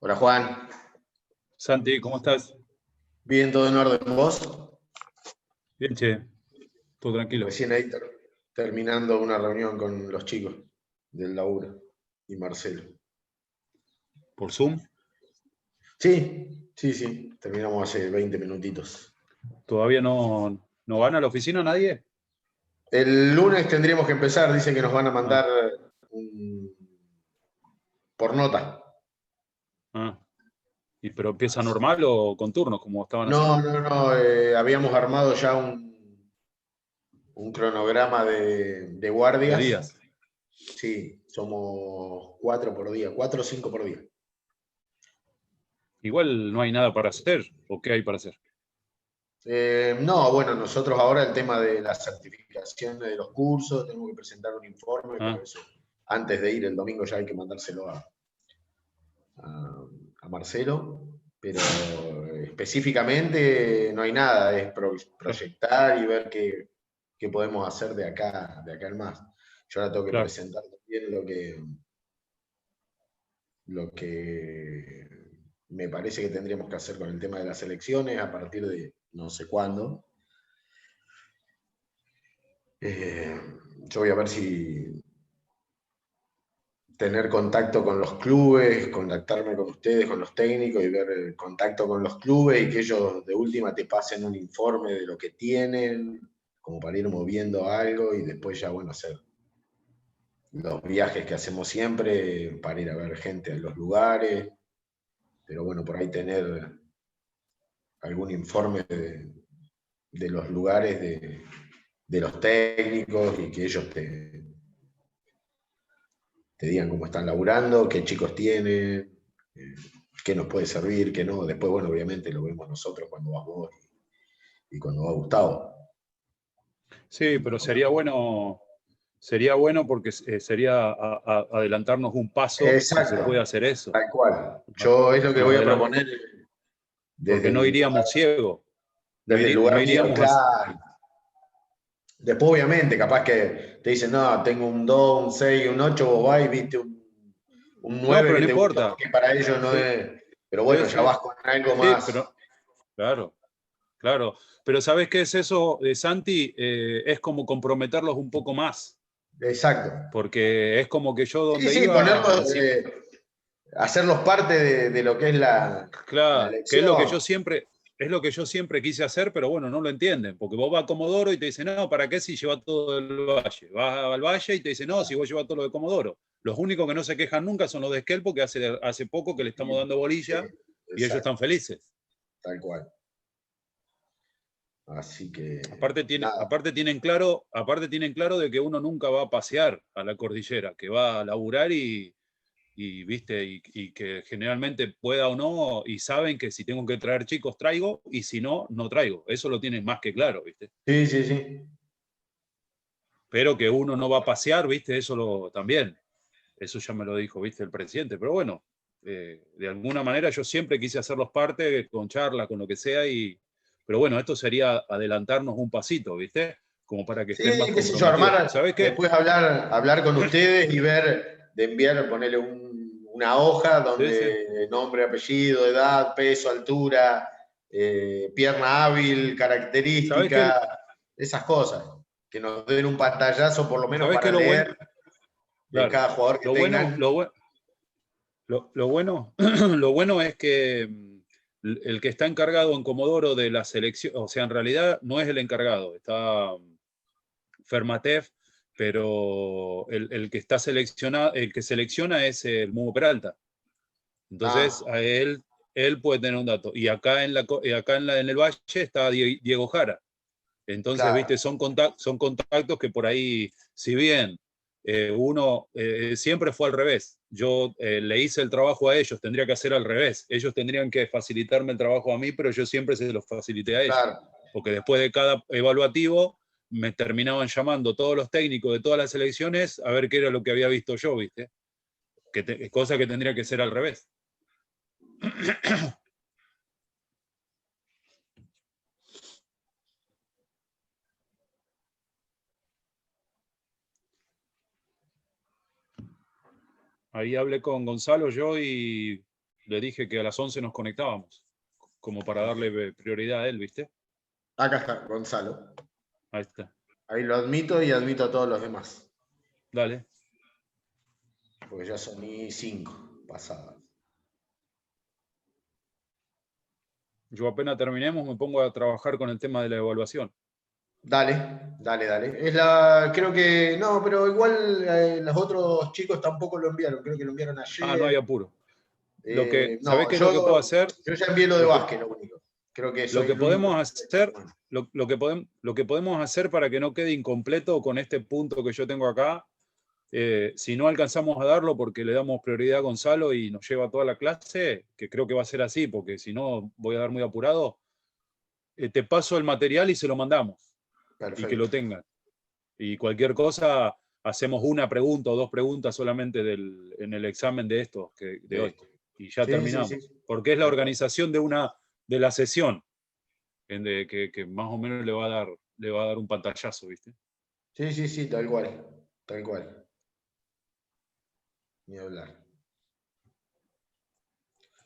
Hola Juan, Santi, ¿cómo estás? bien, todo en orden. ¿Vos? Bien, che, todo tranquilo. Recién ahí terminando una reunión con los chicos del laburo y Marcelo. ¿Por Zoom? Sí, terminamos hace 20 minutitos. ¿Todavía no van a la oficina nadie? El lunes tendríamos que empezar, dicen que nos van a mandar por nota. ¿Pero empieza normal o con turnos, como estaban haciendo? No, habíamos armado ya un cronograma de guardias. ¿De días? Sí, somos 4 por día, 4 o 5 por día. Igual no hay nada para hacer, ¿o qué hay para hacer? No, bueno, nosotros ahora el tema de las certificaciones de los cursos, tenemos que presentar un informe, por eso antes de ir el domingo ya hay que mandárselo a Marcelo, pero específicamente no hay nada, es proyectar y ver qué podemos hacer de acá en más. Yo ahora tengo que presentar también lo que me parece que tendríamos que hacer con el tema de las elecciones a partir de no sé cuándo. Yo voy a ver si tener contacto con los clubes, contactarme con ustedes, con los técnicos y ver el contacto con los clubes y que ellos de última te pasen un informe de lo que tienen, como para ir moviendo algo y después ya, bueno, hacer los viajes que hacemos siempre para ir a ver gente en los lugares, pero bueno, por ahí tener algún informe de los lugares de los técnicos y que ellos te digan cómo están laburando, qué chicos tienen, qué nos puede servir, qué no. Después, bueno, obviamente lo vemos nosotros cuando vas vos y cuando va Gustavo. Sí, pero sería bueno porque sería adelantarnos un paso si se puede Exacto, hacer eso. tal cual. Yo es lo que Nos voy a adelan- proponer Porque desde no el lugar, iríamos ciegos. desde el No lugar mío, iríamos a... claro. Después, obviamente, capaz que te dicen, no, tengo un 2, un 6, un 8, vos vas y viste un No, 9 pero que no te gustó, importa. que para ellos no Sí, es. Pero sí, bueno, ya sí. vas con algo Sí, más. pero claro, claro. Pero ¿sabes qué es eso, Santi? Es como comprometerlos un poco más. Exacto. Porque es como que yo Sí, donde sí, iba, ponerlos, hacerlos parte de lo que es la claro, que elección. es lo que yo siempre quise hacer, pero bueno, no lo entienden, porque vos vas a Comodoro y te dicen, no, ¿para qué si lleva todo el valle? Vas al valle y te dicen, no, si vos llevas todo lo de Comodoro. Los únicos que no se quejan nunca son los de Esquel, porque hace poco que le estamos dando Sí, bolilla y ellos exacto, están felices. tal cual. Así que, nada, Aparte tienen claro de que uno nunca va a pasear a la cordillera, que va a laburar viste, y que generalmente pueda o no, y saben que si tengo que traer chicos traigo, y si no, no traigo. Eso lo tienen más que claro, viste. sí, sí, sí, Pero que uno no va a pasear, viste, también. Eso ya me lo dijo, viste, el presidente. Pero bueno, de alguna manera yo siempre quise hacerlos parte, con charla, con lo que sea, pero bueno, esto sería adelantarnos un pasito, viste, como para que sí, estén más qué sé yo, comprometidos. armar, ¿Sabes qué? después hablar con ustedes y ver, de enviar, ponerle una hoja Sí, sí. donde nombre, apellido, edad, peso, altura, pierna hábil, ¿Sabes qué? característica, esas cosas, que nos den un pantallazo por lo menos ¿Sabes qué para lo bueno? leer de Claro. cada jugador que Lo bueno, tengan. lo bueno, lo bueno es que el que está encargado en Comodoro de la selección, o sea, en realidad no es el encargado, está Fermatev, pero el que está seleccionado, el que selecciona es el Mugo Peralta. Entonces, Ah, él puede tener un dato. Y acá en el Valle está Diego Jara. Entonces, claro, viste, son contactos que por ahí, si bien uno siempre fue al revés, yo le hice el trabajo a ellos, tendría que hacer al revés. Ellos tendrían que facilitarme el trabajo a mí, pero yo siempre se los facilité a ellos. claro. Porque después de cada evaluativo me terminaban llamando todos los técnicos de todas las selecciones a ver qué era lo que había visto yo, viste. Cosa que tendría que ser al revés. Ahí hablé con Gonzalo yo y le dije que a las 11 nos conectábamos, como para darle prioridad a él, ¿viste? Acá está, Gonzalo. Ahí está. Ahí lo admito y admito a todos los demás. Dale. Porque ya son y 5 pasadas. Yo apenas terminemos me pongo a trabajar con el tema de la evaluación. Dale, dale, dale. Creo que, no, pero igual los otros chicos tampoco lo enviaron, creo que lo enviaron Ah, no hay ayer. apuro. ¿Sabés No, qué es lo que puedo hacer? yo ya envié lo de Lo que, básquet, lo único. Creo que lo soy que el único. podemos hacer, lo que podemos hacer para que no quede incompleto con este punto que yo tengo acá, si no alcanzamos a darlo porque le damos prioridad a Gonzalo y nos lleva toda la clase, que creo que va a ser así, porque si no voy a dar muy apurado, te paso el material y se lo mandamos y que lo Perfecto. tengan. Y cualquier cosa, hacemos una pregunta o dos preguntas solamente en el examen de esto, de hoy. Y ya Sí, sí, sí. terminamos. Porque es la Tal cual. organización de la sesión que más o menos le va a dar un pantallazo, ¿viste? Sí, sí, sí, tal cual. Tal cual. Ni hablar.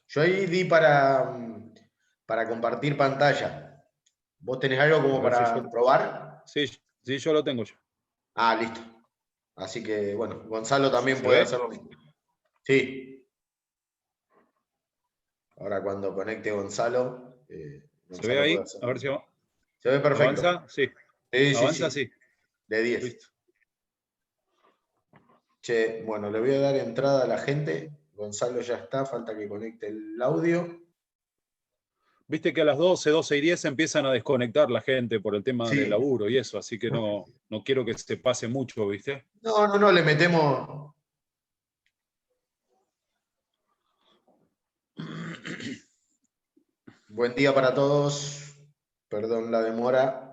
Yo ahí di para compartir pantalla. ¿Vos tenés algo A como ver si para yo. probar? Sí, sí, yo lo tengo ya. Ah, listo. Así que, bueno, Gonzalo también ¿Se puede ve? hacer lo mismo. Sí. Ahora cuando conecte Gonzalo, ¿Se ve Gonzalo puede ahí? hacer. A ver si Se ve perfecto. avanza. Sí. Sí, sí, Avanza, sí. sí. De 10. Listo. Che, bueno, le voy a dar entrada a la gente. Gonzalo ya está, falta que conecte el audio. Viste que a las 12, 12 y 10 empiezan a desconectar la gente por el tema del Sí. laburo y eso, así que no quiero que se pase mucho, ¿viste? No, le metemos. Buen día para todos. Perdón la demora.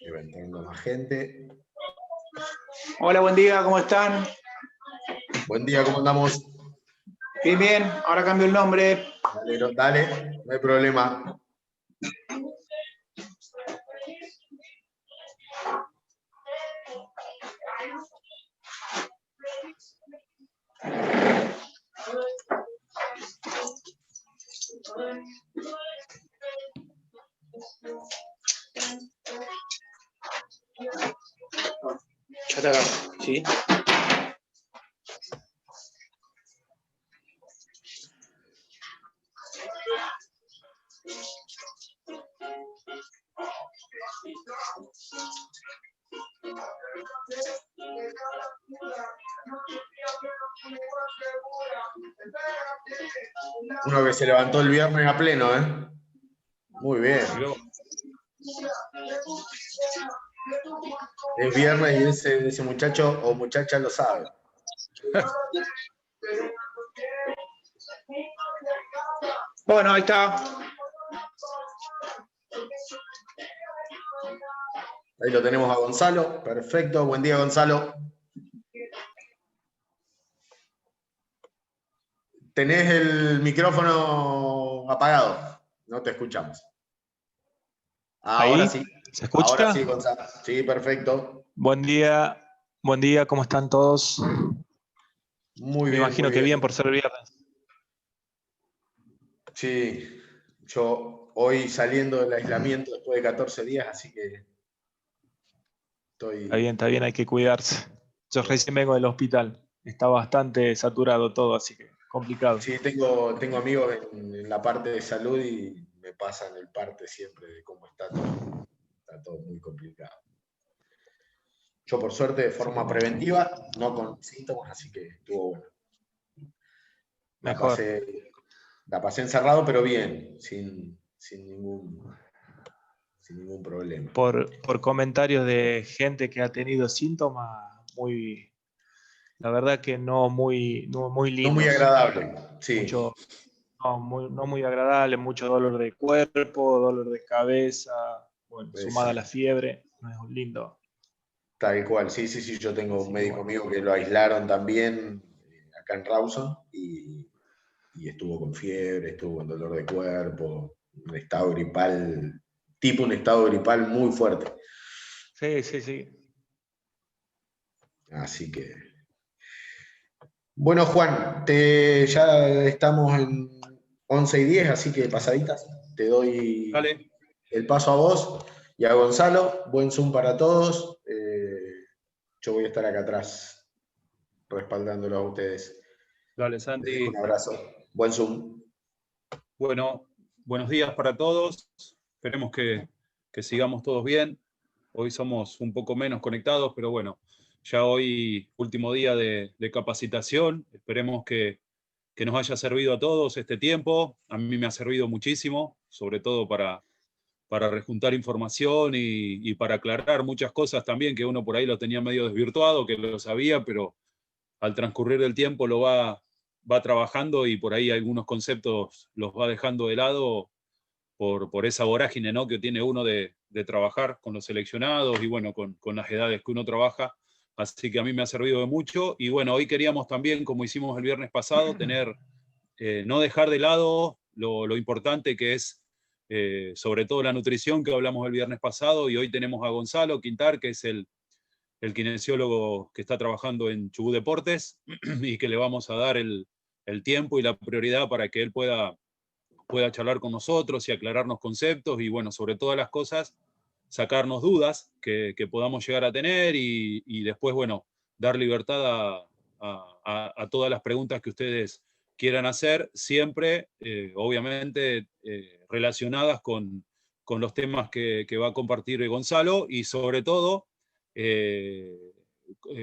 Y va entrando más gente. Hola, buen día, ¿cómo están? Buen día, ¿cómo andamos? Bien, bien, ahora cambio el nombre. Dale, dale, no hay problema. Ya te agarro, ¿sí? Uno que se levantó el viernes a pleno, ¿eh? Muy bien. Es viernes y ese muchacho o muchacha lo sabe. Bueno, ahí está. Ahí lo tenemos a Gonzalo. Perfecto. Buen día, Gonzalo. Tenés el micrófono apagado. No te escuchamos. Ahora ¿Ahí? sí. ¿Se escucha? Ahora sí, Gonzalo. Sí, perfecto. Buen día, ¿cómo están todos? Muy Me bien, muy imagino que bien bien. por ser viernes. Sí, yo hoy saliendo del aislamiento después de 14 días, así que estoy... Está bien, hay que cuidarse. Yo recién vengo del hospital, está bastante saturado todo, así que complicado. Sí, tengo amigos en la parte de salud y me pasan el parte siempre de cómo está todo. Está todo muy complicado. Yo, por suerte, de forma preventiva, no con síntomas, así que estuvo bueno. Mejor. La pasé encerrado, pero bien, sin ningún problema. Por comentarios de gente que ha tenido síntomas, la verdad que no muy lindos. No muy agradable, sí. No muy agradable, mucho dolor de cuerpo, dolor de cabeza, bueno, sumada a la fiebre, no es lindo. Tal cual, sí, yo tengo un médico amigo que lo aislaron también acá en Rawson y estuvo con fiebre, estuvo con dolor de cuerpo, un estado gripal muy fuerte. Sí. Así que... Bueno, Juan, ya estamos en 11 y 10, así que pasaditas, te doy Dale. el paso a vos y a Gonzalo. Buen Zoom para todos. Yo voy a estar acá atrás respaldándolo a ustedes. Dale, Les dejo Santi. un abrazo. Buen Zoom. Bueno, buenos días para todos. Esperemos que sigamos todos bien. Hoy somos un poco menos conectados, pero bueno, ya hoy último día de capacitación. Esperemos que nos haya servido a todos este tiempo. A mí me ha servido muchísimo, sobre todo para rejuntar información y para aclarar muchas cosas también que uno por ahí lo tenía medio desvirtuado, que lo sabía, pero al transcurrir del tiempo lo va trabajando y por ahí algunos conceptos los va dejando de lado por esa vorágine, ¿no?, que tiene uno de trabajar con los seleccionados y bueno, con las edades que uno trabaja. Así que a mí me ha servido de mucho. Y bueno, hoy queríamos también, como hicimos el viernes pasado, no dejar de lado lo importante que es, sobre todo la nutrición que hablamos el viernes pasado. Y hoy tenemos a Gonzalo Quintar, que es el el kinesiólogo que está trabajando en Chubut Deportes y que le vamos a dar el tiempo y la prioridad para que él pueda charlar con nosotros y aclararnos conceptos y, bueno, sobre todas las cosas, sacarnos dudas que podamos llegar a tener y después, bueno, dar libertad a todas las preguntas que ustedes quieran hacer, siempre, obviamente, relacionadas con los temas que va a compartir Gonzalo y sobre todo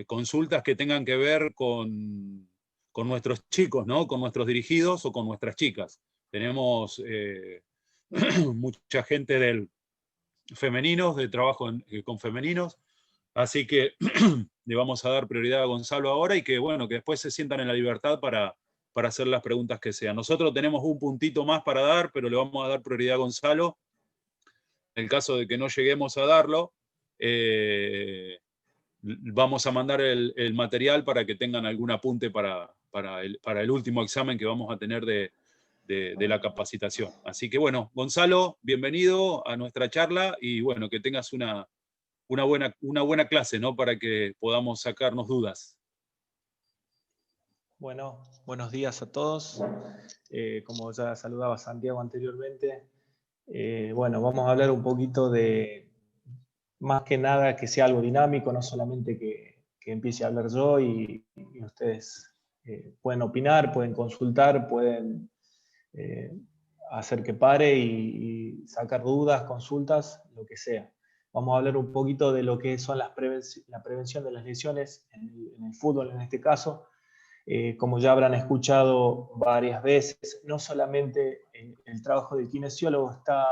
consultas que tengan que ver con nuestros chicos, ¿no? Con nuestros dirigidos o con nuestras chicas. Tenemos mucha gente del femeninos, de trabajo con femeninos, así que le vamos a dar prioridad a Gonzalo ahora y que, bueno, que después se sientan en la libertad para hacer las preguntas que sean. Nosotros tenemos un puntito más para dar, pero le vamos a dar prioridad a Gonzalo. En el caso de que no lleguemos a darlo, vamos a mandar el material para que tengan algún apunte para el último examen que vamos a tener de la capacitación. Así que bueno, Gonzalo, bienvenido a nuestra charla y bueno, que tengas una buena clase, ¿no? Para que podamos sacarnos dudas. Bueno, buenos días a todos. Como ya saludaba Santiago anteriormente, bueno, vamos a hablar un poquito de, más que nada, que sea algo dinámico, no solamente que empiece a hablar yo y ustedes pueden opinar, pueden consultar, pueden hacer que pare y sacar dudas, consultas, lo que sea. Vamos a hablar un poquito de lo que son la prevención de las lesiones en el fútbol, en este caso. Como ya habrán escuchado varias veces, no solamente el trabajo del kinesiólogo está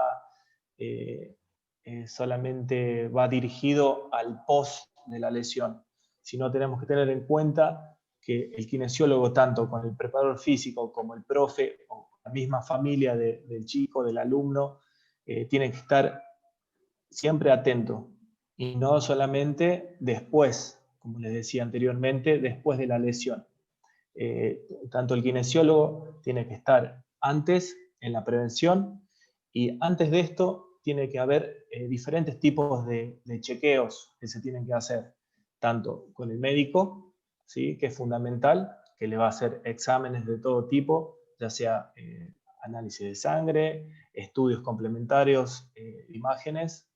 solamente va dirigido al post de la lesión, sino tenemos que tener en cuenta que el kinesiólogo, tanto con el preparador físico como el profe o la misma familia del chico, del alumno, tiene que estar siempre atento y no solamente después, como les decía anteriormente, después de la lesión. Tanto el kinesiólogo tiene que estar antes en la prevención y antes de esto tiene que haber diferentes tipos de chequeos que se tienen que hacer, tanto con el médico, ¿sí? Que es fundamental, que le va a hacer exámenes de todo tipo, ya sea análisis de sangre, estudios complementarios, imágenes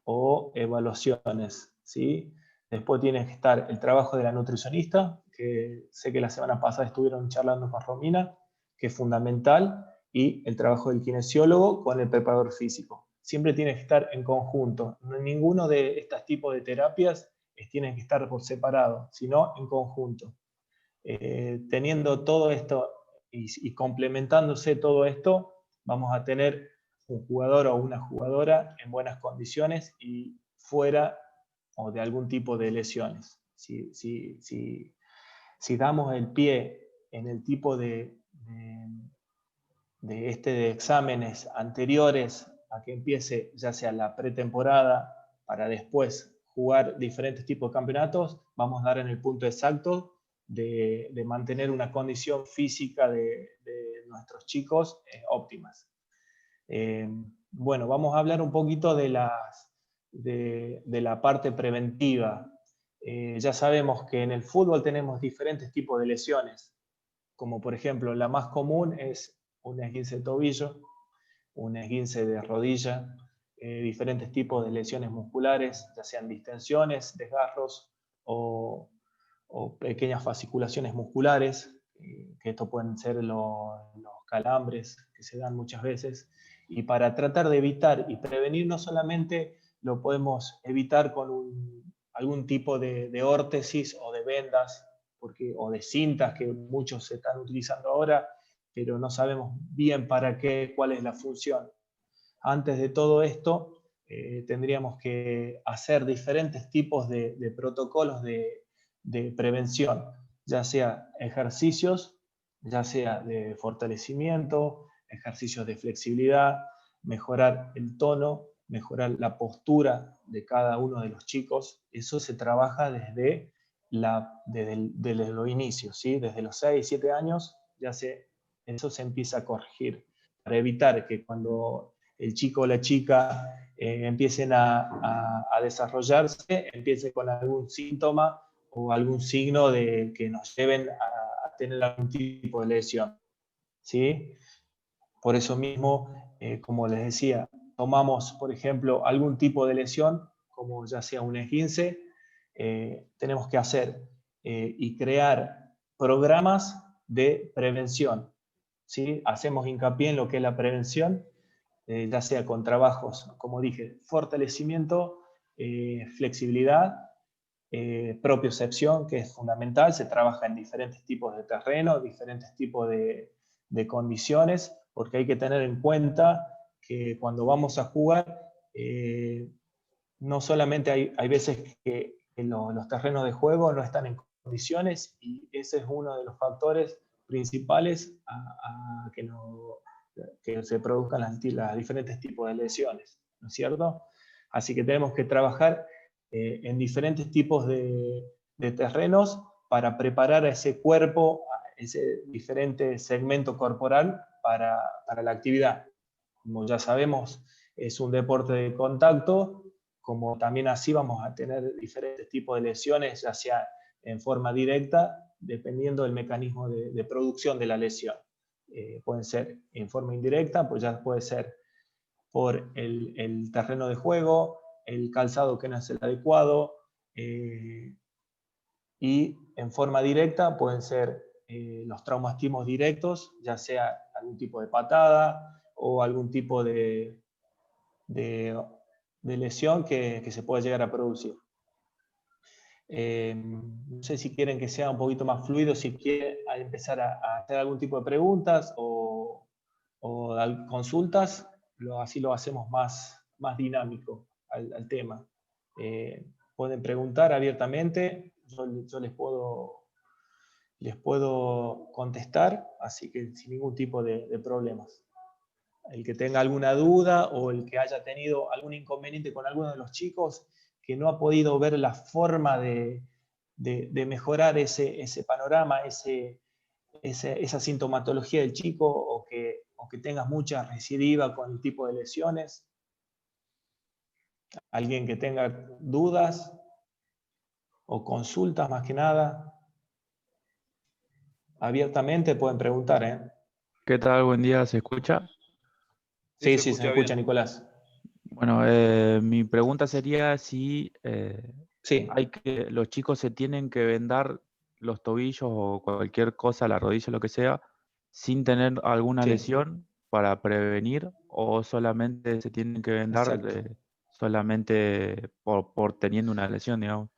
o evaluaciones, ¿sí? Después tiene que estar el trabajo de la nutricionista, que sé que la semana pasada estuvieron charlando con Romina, que es fundamental, y el trabajo del kinesiólogo con el preparador físico. Siempre tiene que estar en conjunto. Ninguno de estos tipos de terapias tiene que estar por separado, sino en conjunto. Teniendo todo esto y complementándose todo esto, vamos a tener un jugador o una jugadora en buenas condiciones y fuera o de algún tipo de lesiones. Si damos el pie en el tipo de exámenes anteriores a que empiece ya sea la pretemporada para después jugar diferentes tipos de campeonatos, vamos a dar en el punto exacto de mantener una condición física de nuestros chicos óptimas. Bueno, vamos a hablar un poquito de la parte preventiva. Ya sabemos que en el fútbol tenemos diferentes tipos de lesiones, como por ejemplo la más común es un esguince de tobillo, un esguince de rodilla, diferentes tipos de lesiones musculares, ya sean distensiones, desgarros o pequeñas fasciculaciones musculares, que esto pueden ser los calambres que se dan muchas veces. Y para tratar de evitar y prevenir, no solamente lo podemos evitar con algún tipo de órtesis o de vendas, o de cintas que muchos se están utilizando ahora, pero no sabemos bien para qué, cuál es la función. Antes de todo esto, tendríamos que hacer diferentes tipos de protocolos de prevención, ya sea ejercicios, ya sea de fortalecimiento, ejercicios de flexibilidad, mejorar el tono, mejorar la postura de cada uno de los chicos. Eso se trabaja desde los inicios, ¿sí? Desde los 6, 7 años eso se empieza a corregir para evitar que cuando el chico o la chica empiecen a desarrollarse, empiecen con algún síntoma o algún signo de que nos lleven a tener algún tipo de lesión, ¿sí? Por eso mismo, como les decía, tomamos, por ejemplo, algún tipo de lesión, como ya sea un esguince, tenemos que hacer y crear programas de prevención, ¿sí? Hacemos hincapié en lo que es la prevención, ya sea con trabajos, como dije, fortalecimiento, flexibilidad, propiocepción, que es fundamental, se trabaja en diferentes tipos de terreno, diferentes tipos de condiciones, porque hay que tener en cuenta que cuando vamos a jugar, no solamente hay veces que los terrenos de juego no están en condiciones y ese es uno de los factores principales a que se produzcan las diferentes tipos de lesiones, ¿no es cierto? Así que tenemos que trabajar en diferentes tipos de terrenos para preparar a ese cuerpo, a ese diferente segmento corporal para la actividad. Como ya sabemos, es un deporte de contacto, como también así vamos a tener diferentes tipos de lesiones, ya sea en forma directa, dependiendo del mecanismo de producción de la lesión. Pueden ser en forma indirecta, pues ya puede ser por el terreno de juego, el calzado que no es el adecuado, y en forma directa pueden ser los traumatismos directos, ya sea algún tipo de patada o algún tipo de lesión que se pueda llegar a producir. No sé si quieren que sea un poquito más fluido, si quieren empezar a hacer algún tipo de preguntas o consultas, así lo hacemos más dinámico al tema. Pueden preguntar abiertamente, yo les puedo contestar, así que sin ningún tipo de problemas. El que tenga alguna duda o el que haya tenido algún inconveniente con alguno de los chicos que no ha podido ver la forma de mejorar ese panorama, esa sintomatología del chico, o que tengas mucha recidiva con el tipo de lesiones. Alguien que tenga dudas o consultas más que nada, abiertamente pueden preguntar, ¿eh? ¿Qué tal? Buen día, ¿se escucha? Sí, se se me escucha escucha, bien. Nicolás. Bueno, mi pregunta sería si Sí. los chicos se tienen que vendar los tobillos o cualquier cosa, la rodilla, lo que sea, sin tener alguna Sí, lesión para prevenir, o solamente se tienen que vendar exacto. solamente por teniendo una lesión, digamos.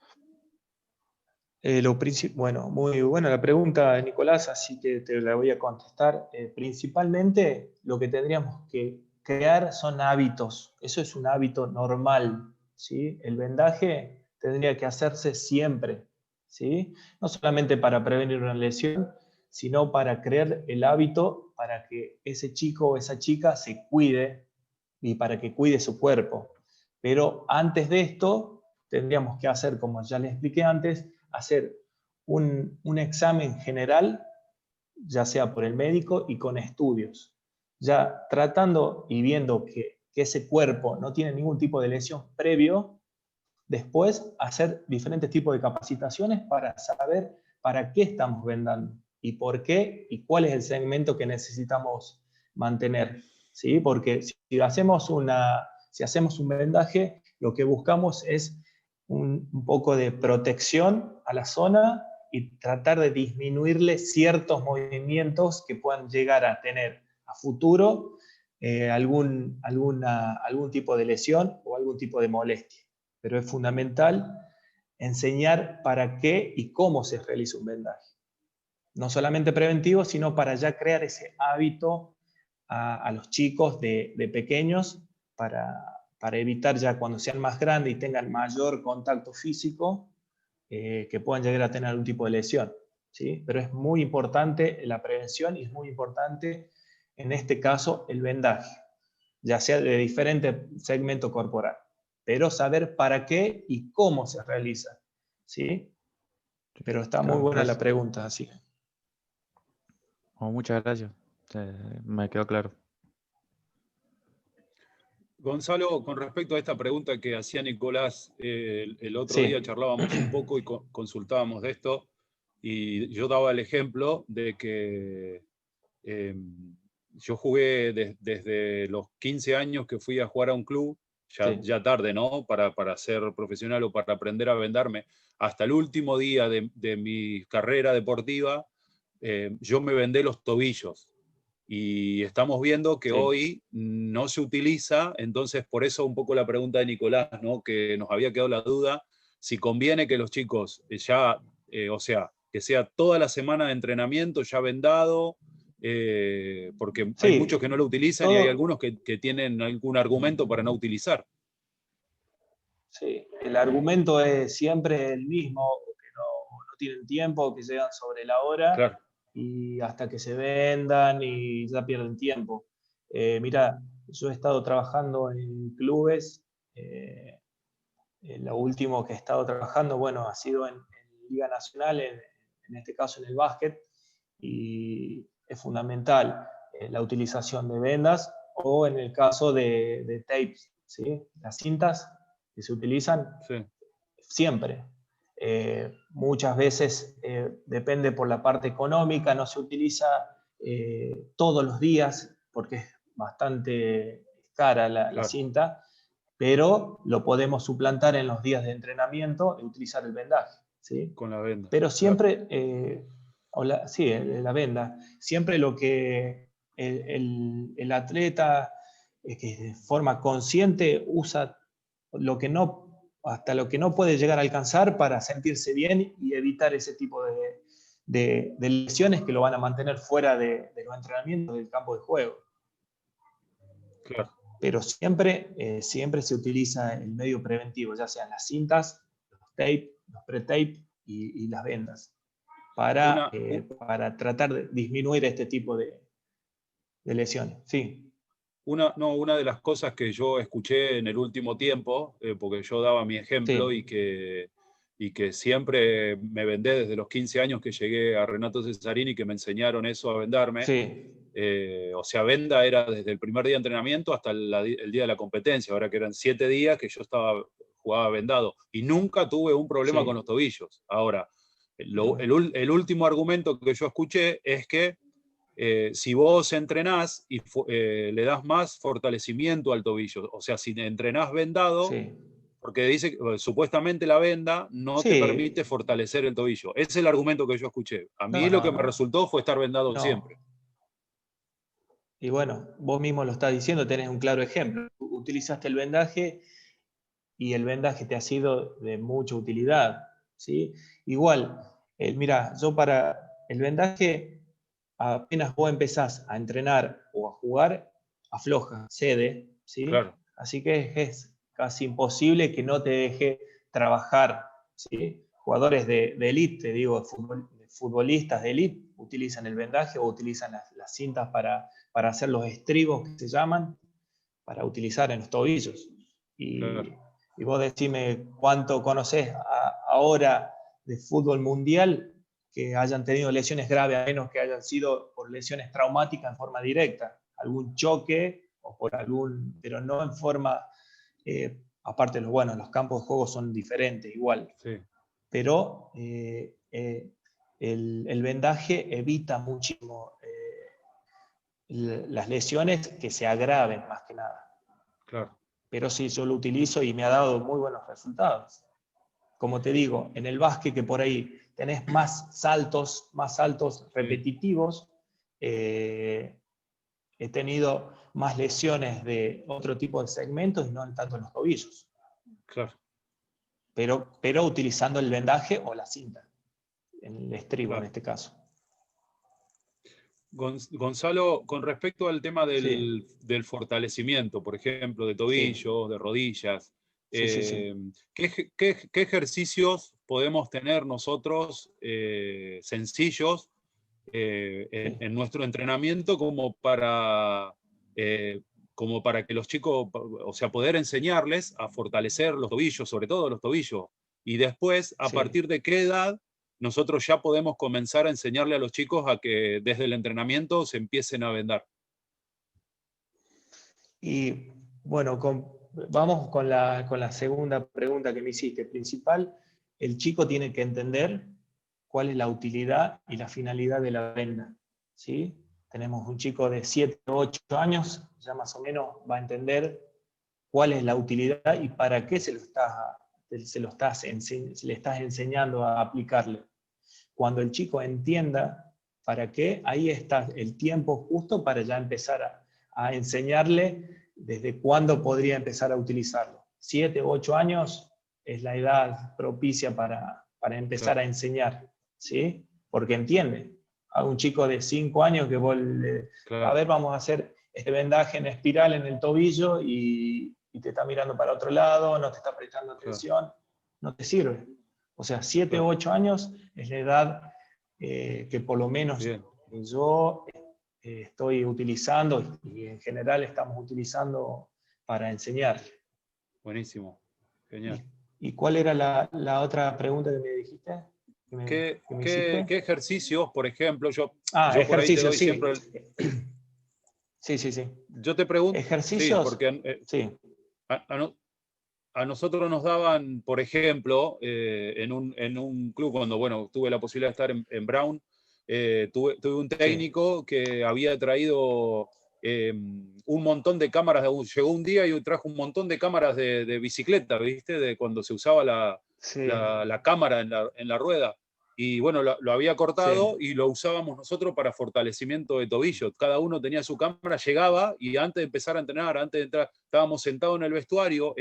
Bueno, muy buena la pregunta, Nicolás, así que te la voy a contestar. Principalmente lo que tendríamos que crear son hábitos. Eso es un hábito normal, ¿sí? El vendaje tendría que hacerse siempre, ¿sí? No solamente para prevenir una lesión, sino para crear el hábito para que ese chico o esa chica se cuide y para que cuide su cuerpo. Pero antes de esto, tendríamos que hacer, como ya les expliqué antes, hacer un examen general, ya sea por el médico y con estudios. Ya tratando y viendo que ese cuerpo no tiene ningún tipo de lesión previo, después hacer diferentes tipos de capacitaciones para saber para qué estamos vendando y por qué y cuál es el segmento que necesitamos mantener, ¿sí? Porque si hacemos un vendaje, lo que buscamos es un poco de protección a la zona y tratar de disminuirle ciertos movimientos que puedan llegar a tener a futuro algún tipo de lesión o algún tipo de molestia. Pero es fundamental enseñar para qué y cómo se realiza un vendaje. No solamente preventivo, sino para ya crear ese hábito a los chicos de pequeños para evitar ya cuando sean más grandes y tengan mayor contacto físico, que puedan llegar a tener algún tipo de lesión, ¿sí? Pero es muy importante la prevención y es muy importante en este caso el vendaje, ya sea de diferente segmento corporal, pero saber para qué y cómo se realiza, ¿sí? Pero está muy Claro, buena la gracias. pregunta, así. Oh, muchas gracias. Me quedó claro. Gonzalo, con respecto a esta pregunta que hacía Nicolás, el otro Sí. día charlábamos un poco y consultábamos de esto, y yo daba el ejemplo de que yo jugué desde los 15 años que fui a jugar a un club, Sí. ya tarde, ¿no? Para ser profesional o para aprender a vendarme, hasta el último día de mi carrera deportiva, yo me vendé los tobillos. Y estamos viendo que Sí. hoy no se utiliza, entonces por eso un poco la pregunta de Nicolás, ¿no? Que nos había quedado la duda, si conviene que los chicos ya, o sea, que sea toda la semana de entrenamiento ya vendado, porque hay Sí, muchos que no lo utilizan y hay todo, algunos que tienen algún argumento para no utilizar. sí. El argumento es siempre el mismo, que no tienen tiempo, que llegan sobre la hora Claro, y hasta que se vendan y ya pierden tiempo. Mira, yo he estado trabajando en clubes, lo último que he estado trabajando, bueno, ha sido en Liga Nacional, en este caso en el básquet, y es fundamental la utilización de vendas o en el caso de tapes, ¿sí? Las cintas que se utilizan sí, siempre. Muchas veces depende por la parte económica, no se utiliza todos los días porque es bastante cara la claro, cinta, pero lo podemos suplantar en los días de entrenamiento y utilizar el vendaje, ¿sí? con la venda, Pero claro, siempre, sí, la venda, siempre lo que el atleta que de forma consciente usa lo que no, hasta lo que no puede llegar a alcanzar para sentirse bien y evitar ese tipo de lesiones que lo van a mantener fuera de los entrenamientos del campo de juego. claro. Pero siempre, siempre se utiliza el medio preventivo, ya sean las cintas, los tape, los pre-tape y las vendas, Una, para tratar de disminuir este tipo de lesiones. Sí, Una de las cosas que yo escuché en el último tiempo, porque yo daba mi ejemplo sí, y que siempre me vendé desde los 15 años que llegué a Renato Cesarini, que me enseñaron eso a vendarme. sí, O sea, venda era desde el primer día de entrenamiento hasta el día de la competencia, ahora que eran 7 días que yo jugaba vendado y nunca tuve un problema con los sí. tobillos. Ahora, Bueno, el último argumento que yo escuché es que si vos entrenás y le das más fortalecimiento al tobillo, o sea, si entrenás vendado, sí, porque dice que supuestamente la venda no te permite sí, fortalecer el tobillo. Ese es el argumento que yo escuché. A no, mí lo no, que me no, resultó fue estar vendado no. siempre. Y bueno, vos mismo lo estás diciendo, tenés un claro ejemplo. Utilizaste el vendaje y el vendaje te ha sido de mucha utilidad, ¿sí? Igual, mira, yo para el vendaje, apenas vos empezás a entrenar o a jugar, afloja, cede, ¿sí? Claro, Así que es casi imposible que no te deje trabajar, ¿sí? Jugadores de elite, te digo, futbolistas de elite, utilizan el vendaje o utilizan las cintas para hacer los estribos que se llaman, para utilizar en los tobillos. claro. Y vos decime cuánto conocés ahora de fútbol mundial que hayan tenido lesiones graves, a menos que hayan sido por lesiones traumáticas en forma directa, algún choque o por algún, pero no en forma, aparte bueno, los campos de juego son diferentes igual, Sí, pero el vendaje evita muchísimo las lesiones que se agraven más que nada. claro. Pero sí, yo lo utilizo y me ha dado muy buenos resultados. Como te digo, en el básquet que por ahí tenés más saltos Sí, repetitivos, he tenido más lesiones de otro tipo de segmentos y no tanto en los tobillos, claro, pero utilizando el vendaje o la cinta, en el estribo en claro. este caso. Gonzalo, con respecto al tema Sí, del fortalecimiento, por ejemplo, de sí, tobillo, de rodillas, sí. ¿qué ejercicios podemos tener nosotros sencillos Sí. en nuestro entrenamiento como para que los chicos, o sea, poder enseñarles a fortalecer los tobillos, sobre todo los tobillos? Y después, ¿a Sí. partir de qué edad nosotros ya podemos comenzar a enseñarle a los chicos a que desde el entrenamiento se empiecen a vendar? Y Bueno, vamos con la segunda pregunta que me hiciste. Principal, el chico tiene que entender cuál es la utilidad y la finalidad de la venda, ¿sí? Tenemos un chico de 7 o 8 años, ya más o menos va a entender cuál es la utilidad y para qué le estás enseñando a aplicarle. Cuando el chico entienda para qué, ahí está el tiempo justo para ya empezar a enseñarle desde cuándo podría empezar a utilizarlo. 7 u 8 años es la edad propicia para empezar a enseñar, ¿sí? Porque entiende. A un chico de 5 años que vos a ver, vamos a hacer este vendaje en espiral en el tobillo y te está mirando para otro lado, no te está prestando atención, no te sirve. O sea, 7 u 8 años es la edad que por lo menos yo estoy utilizando y en general estamos utilizando para enseñar. Buenísimo, genial. ¿Y cuál era la otra pregunta que me dijiste? ¿Qué ejercicios, por ejemplo, yo ejercicios, sí. Siempre Sí. Yo te pregunto, ejercicios, sí, porque a nosotros nos daban, por ejemplo, en un club, cuando tuve la posibilidad de estar en Brown, tuve un técnico que había traído un montón de cámaras, llegó un día y trajo un montón de cámaras de bicicleta, ¿viste? De cuando se usaba la cámara en la rueda. Y bueno, lo había cortado y lo usábamos nosotros para fortalecimiento de tobillo. Cada uno tenía su cámara, llegaba y antes de empezar a entrenar, antes de entrar, estábamos sentados en el vestuario,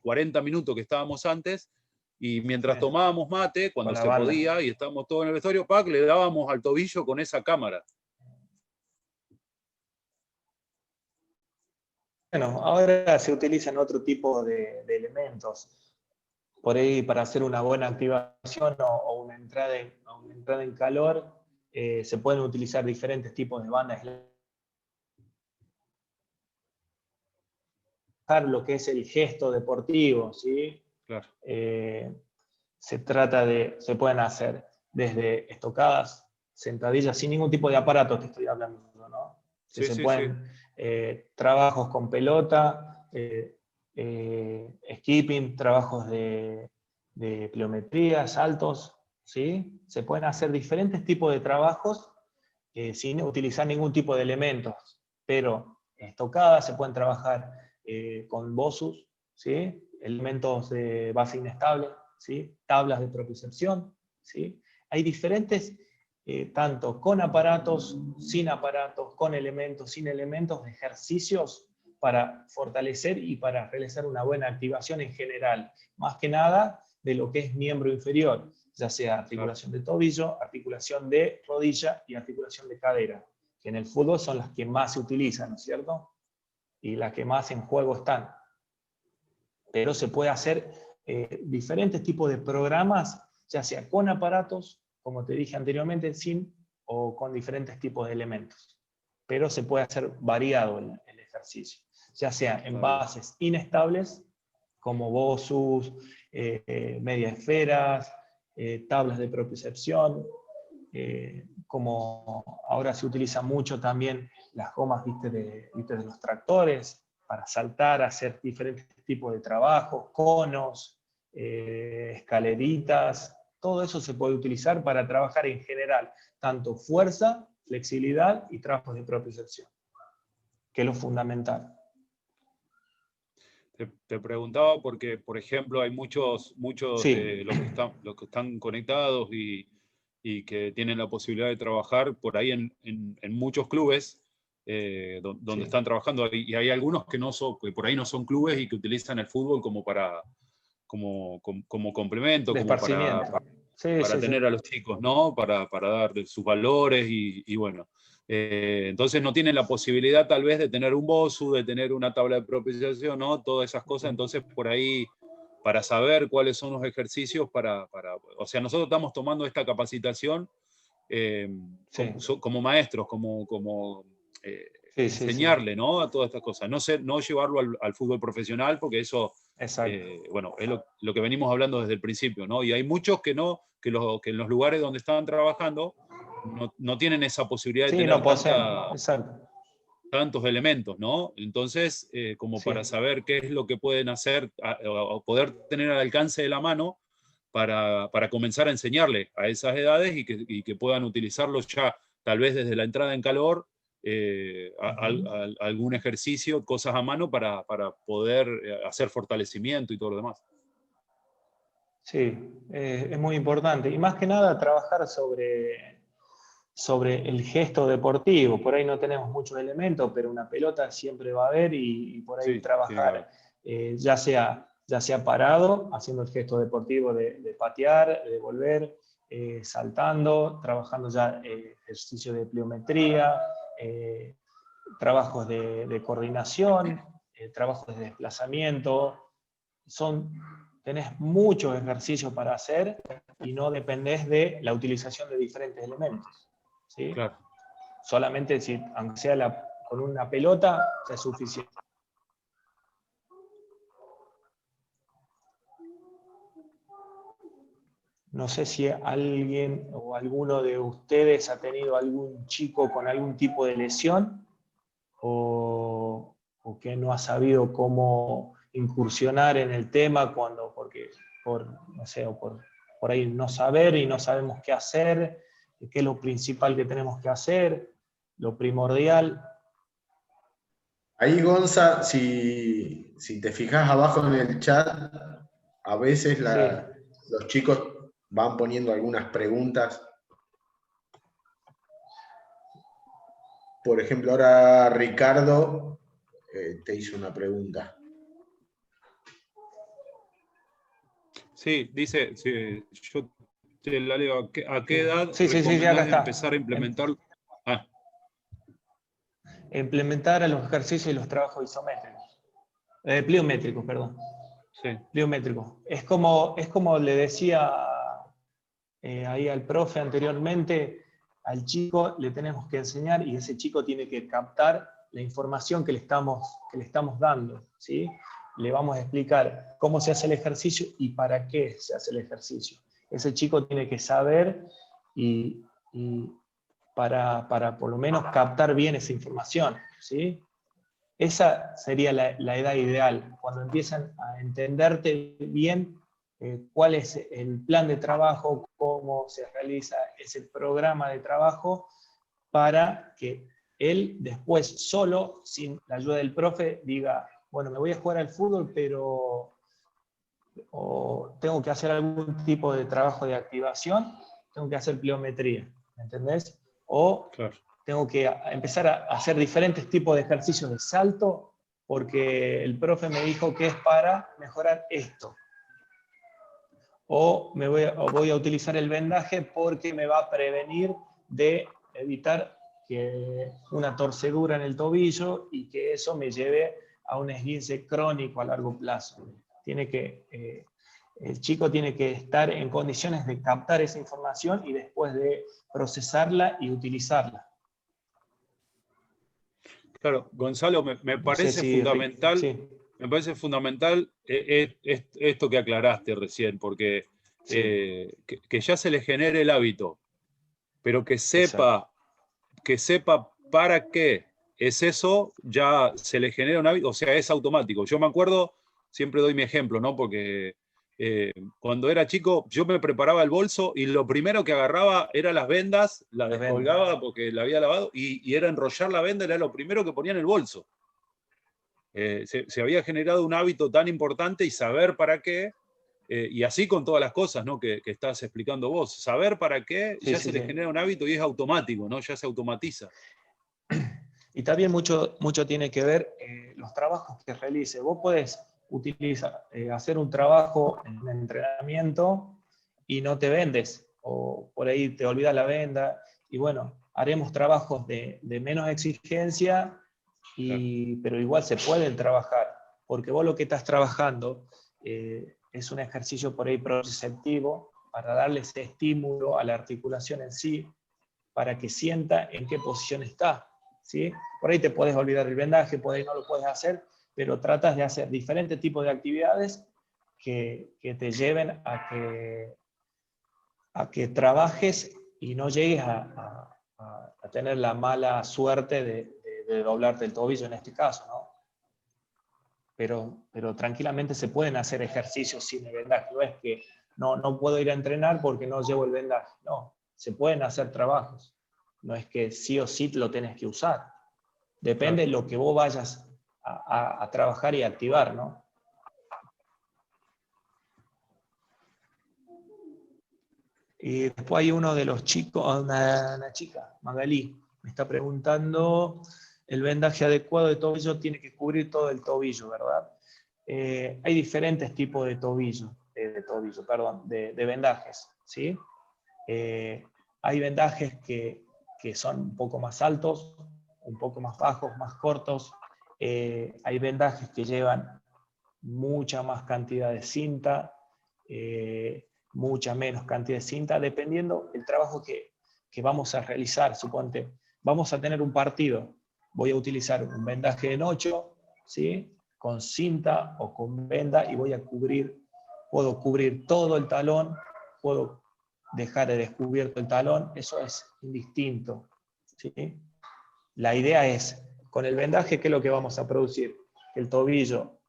40 minutos que estábamos antes, y mientras tomábamos mate, cuando se podía, y estábamos todos en el vestuario, le dábamos al tobillo con esa cámara. Bueno, ahora se utilizan otro tipo de elementos. Por ahí, para hacer una buena activación o una entrada en calor, se pueden utilizar diferentes tipos de bandas. Lo que es el gesto deportivo, ¿sí? Claro. Se pueden hacer desde estocadas, sentadillas, sin ningún tipo de aparato, te estoy hablando, ¿no? Trabajos con pelota, skipping, trabajos de pliometría, saltos, ¿sí? Se pueden hacer diferentes tipos de trabajos sin utilizar ningún tipo de elementos, pero estocadas se pueden trabajar con BOSUs, ¿sí? Elementos de base inestable, ¿sí? Tablas de propiocepción, ¿sí? Hay diferentes, tanto con aparatos, con elementos, sin elementos, de ejercicios para fortalecer y para realizar una buena activación en general, más que nada de lo que es miembro inferior, ya sea articulación de tobillo, articulación de rodilla y articulación de cadera, que en el fútbol son las que más se utilizan, ¿no es cierto? Y las que más en juego están. Pero se puede hacer diferentes tipos de programas, ya sea con aparatos, como te dije anteriormente, sin o con diferentes tipos de elementos. Pero se puede hacer variado el ejercicio, ya sea en bases inestables, como BOSUs, media esferas, tablas de propiocepción, como ahora se utiliza mucho también las gomas, ¿viste? De los tractores, para saltar, hacer diferentes tipos de trabajos, conos, escaleritas, todo eso se puede utilizar para trabajar en general, tanto fuerza, flexibilidad y trabajos de propiocepción, que es lo fundamental. Te preguntaba porque, por ejemplo, hay muchos de los que están conectados y que tienen la posibilidad de trabajar por ahí en muchos clubes donde están trabajando, y hay algunos que por ahí no son clubes y que utilizan el fútbol como complemento, como para tener a los chicos, ¿no? Para dar sus valores y bueno. Entonces no tienen la posibilidad tal vez de tener un BOSU, de tener una tabla de propiocepción, ¿no? Todas esas cosas. Entonces por ahí, para saber cuáles son los ejercicios, o sea, nosotros estamos tomando esta capacitación como maestros, como enseñarle, ¿no? A todas estas cosas. No llevarlo al fútbol profesional, porque eso, bueno, es lo que venimos hablando desde el principio, ¿no? Y hay muchos que en los lugares donde estaban trabajando no tienen esa posibilidad de tener tantos elementos, ¿no? Entonces, como para saber qué es lo que pueden hacer o poder tener al alcance de la mano para comenzar a enseñarle a esas edades y que puedan utilizarlos ya tal vez desde la entrada en calor, algún ejercicio, cosas a mano para poder hacer fortalecimiento y todo lo demás. Sí, es muy importante. Y más que nada trabajar sobre el gesto deportivo. Por ahí no tenemos muchos elementos, pero una pelota siempre va a haber y por ahí Sí, trabajar, ya sea parado, haciendo el gesto deportivo de patear, de volver, saltando, trabajando ya ejercicio de pliometría, trabajos de coordinación, trabajos de desplazamiento. Tenés muchos ejercicios para hacer y no dependés de la utilización de diferentes elementos, ¿sí? Claro. Solamente aunque sea con una pelota, ya es suficiente. No sé si alguien o alguno de ustedes ha tenido algún chico con algún tipo de lesión o que no ha sabido cómo incursionar en el tema por ahí no saber y no sabemos qué hacer, qué es lo principal que tenemos que hacer, lo primordial. Ahí, Gonza, si te fijas abajo en el chat, a veces los chicos van poniendo algunas preguntas. Por ejemplo, ahora Ricardo te hizo una pregunta. Sí, dice, sí, yo te la leo. ¿A qué edad Sí, recomendás acá está. empezar a implementar? Implementar a los ejercicios y los trabajos isométricos. Pliométricos, perdón. Sí. Pliométricos. Es como le decía ahí al profe anteriormente, al chico le tenemos que enseñar y ese chico tiene que captar la información que le estamos dando, ¿sí? Le vamos a explicar cómo se hace el ejercicio y para qué se hace el ejercicio. Ese chico tiene que saber y para por lo menos captar bien esa información, ¿sí? Esa sería la edad ideal, cuando empiezan a entenderte bien cuál es el plan de trabajo, cómo se realiza ese programa de trabajo, para que él después solo, sin la ayuda del profe, diga, bueno, me voy a jugar al fútbol, pero tengo que hacer algún tipo de trabajo de activación, tengo que hacer pliometría, ¿me entendés? O Claro. tengo que empezar a hacer diferentes tipos de ejercicios de salto porque el profe me dijo que es para mejorar esto. O voy a utilizar el vendaje porque me va a prevenir de evitar una torcedura en el tobillo y que eso me lleve a un esguince crónico a largo plazo. El chico tiene que estar en condiciones de captar esa información y después de procesarla y utilizarla. Claro, Gonzalo, me parece fundamental, sí. Me parece fundamental esto que aclaraste recién, porque Sí. que ya se le genere el hábito, pero que sepa para qué es eso, ya se le genera un hábito, o sea, es automático. Yo me acuerdo, siempre doy mi ejemplo, ¿no? Porque cuando era chico, yo me preparaba el bolso y lo primero que agarraba era las vendas, las descolgaba porque la había lavado y era enrollar la venda, era lo primero que ponía en el bolso. Se había generado un hábito tan importante y saber para qué, y así con todas las cosas, ¿no? que estás explicando vos. Saber para qué ya se le genera un hábito y es automático, ¿no? Ya se automatiza. Y también mucho tiene que ver los trabajos que realice. Vos podés hacer un trabajo en un entrenamiento y no te vendes, o por ahí te olvidas la venda, y bueno, haremos trabajos de menos exigencia, pero igual se pueden trabajar, porque vos lo que estás trabajando es un ejercicio por ahí proprioceptivo, para darle ese estímulo a la articulación en sí, para que sienta en qué posición está. ¿Sí? Por ahí te puedes olvidar el vendaje, por ahí no lo puedes hacer, pero tratas de hacer diferentes tipos de actividades que te lleven a que trabajes y no llegues a tener la mala suerte de de doblarte el tobillo en este caso, ¿no? Pero tranquilamente se pueden hacer ejercicios sin el vendaje. No es que no puedo ir a entrenar porque no llevo el vendaje. No, se pueden hacer trabajos. No es que sí o sí lo tenés que usar. Depende de lo que vos vayas a trabajar y activar, ¿no? Y después hay uno de los chicos, una chica, Magalí, me está preguntando, el vendaje adecuado de tobillo tiene que cubrir todo el tobillo, ¿verdad? Hay diferentes tipos de de vendajes, ¿sí? Hay vendajes que son un poco más altos, un poco más bajos, más cortos. Hay vendajes que llevan mucha más cantidad de cinta, mucha menos cantidad de cinta, dependiendo del trabajo que vamos a realizar. Suponte, vamos a tener un partido, voy a utilizar un vendaje en 8, ¿sí? Con cinta o con venda, y puedo cubrir todo el talón, puedo dejar de descubierto el talón, eso es indistinto, ¿sí? La idea es, con el vendaje, ¿qué es lo que vamos a producir? Que el tobillo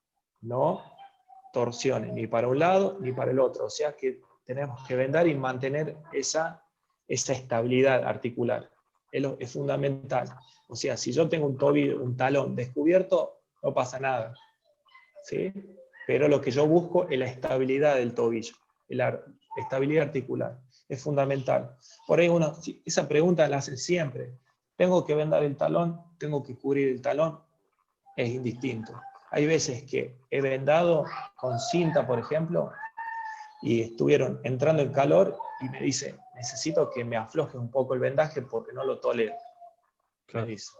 no torsione ni para un lado ni para el otro, o sea que tenemos que vendar y mantener esa estabilidad articular. Es fundamental. O sea, si yo tengo un tobillo, un talón descubierto, no pasa nada, ¿sí? Pero lo que yo busco es la estabilidad del tobillo, la estabilidad articular. Es fundamental. Por ahí esa pregunta la hacen siempre. ¿Tengo que vendar el talón? ¿Tengo que cubrir el talón? Es indistinto. Hay veces que he vendado con cinta, por ejemplo, y estuvieron entrando en calor y me dice, necesito que me afloje un poco el vendaje porque no lo tolero. Me dice,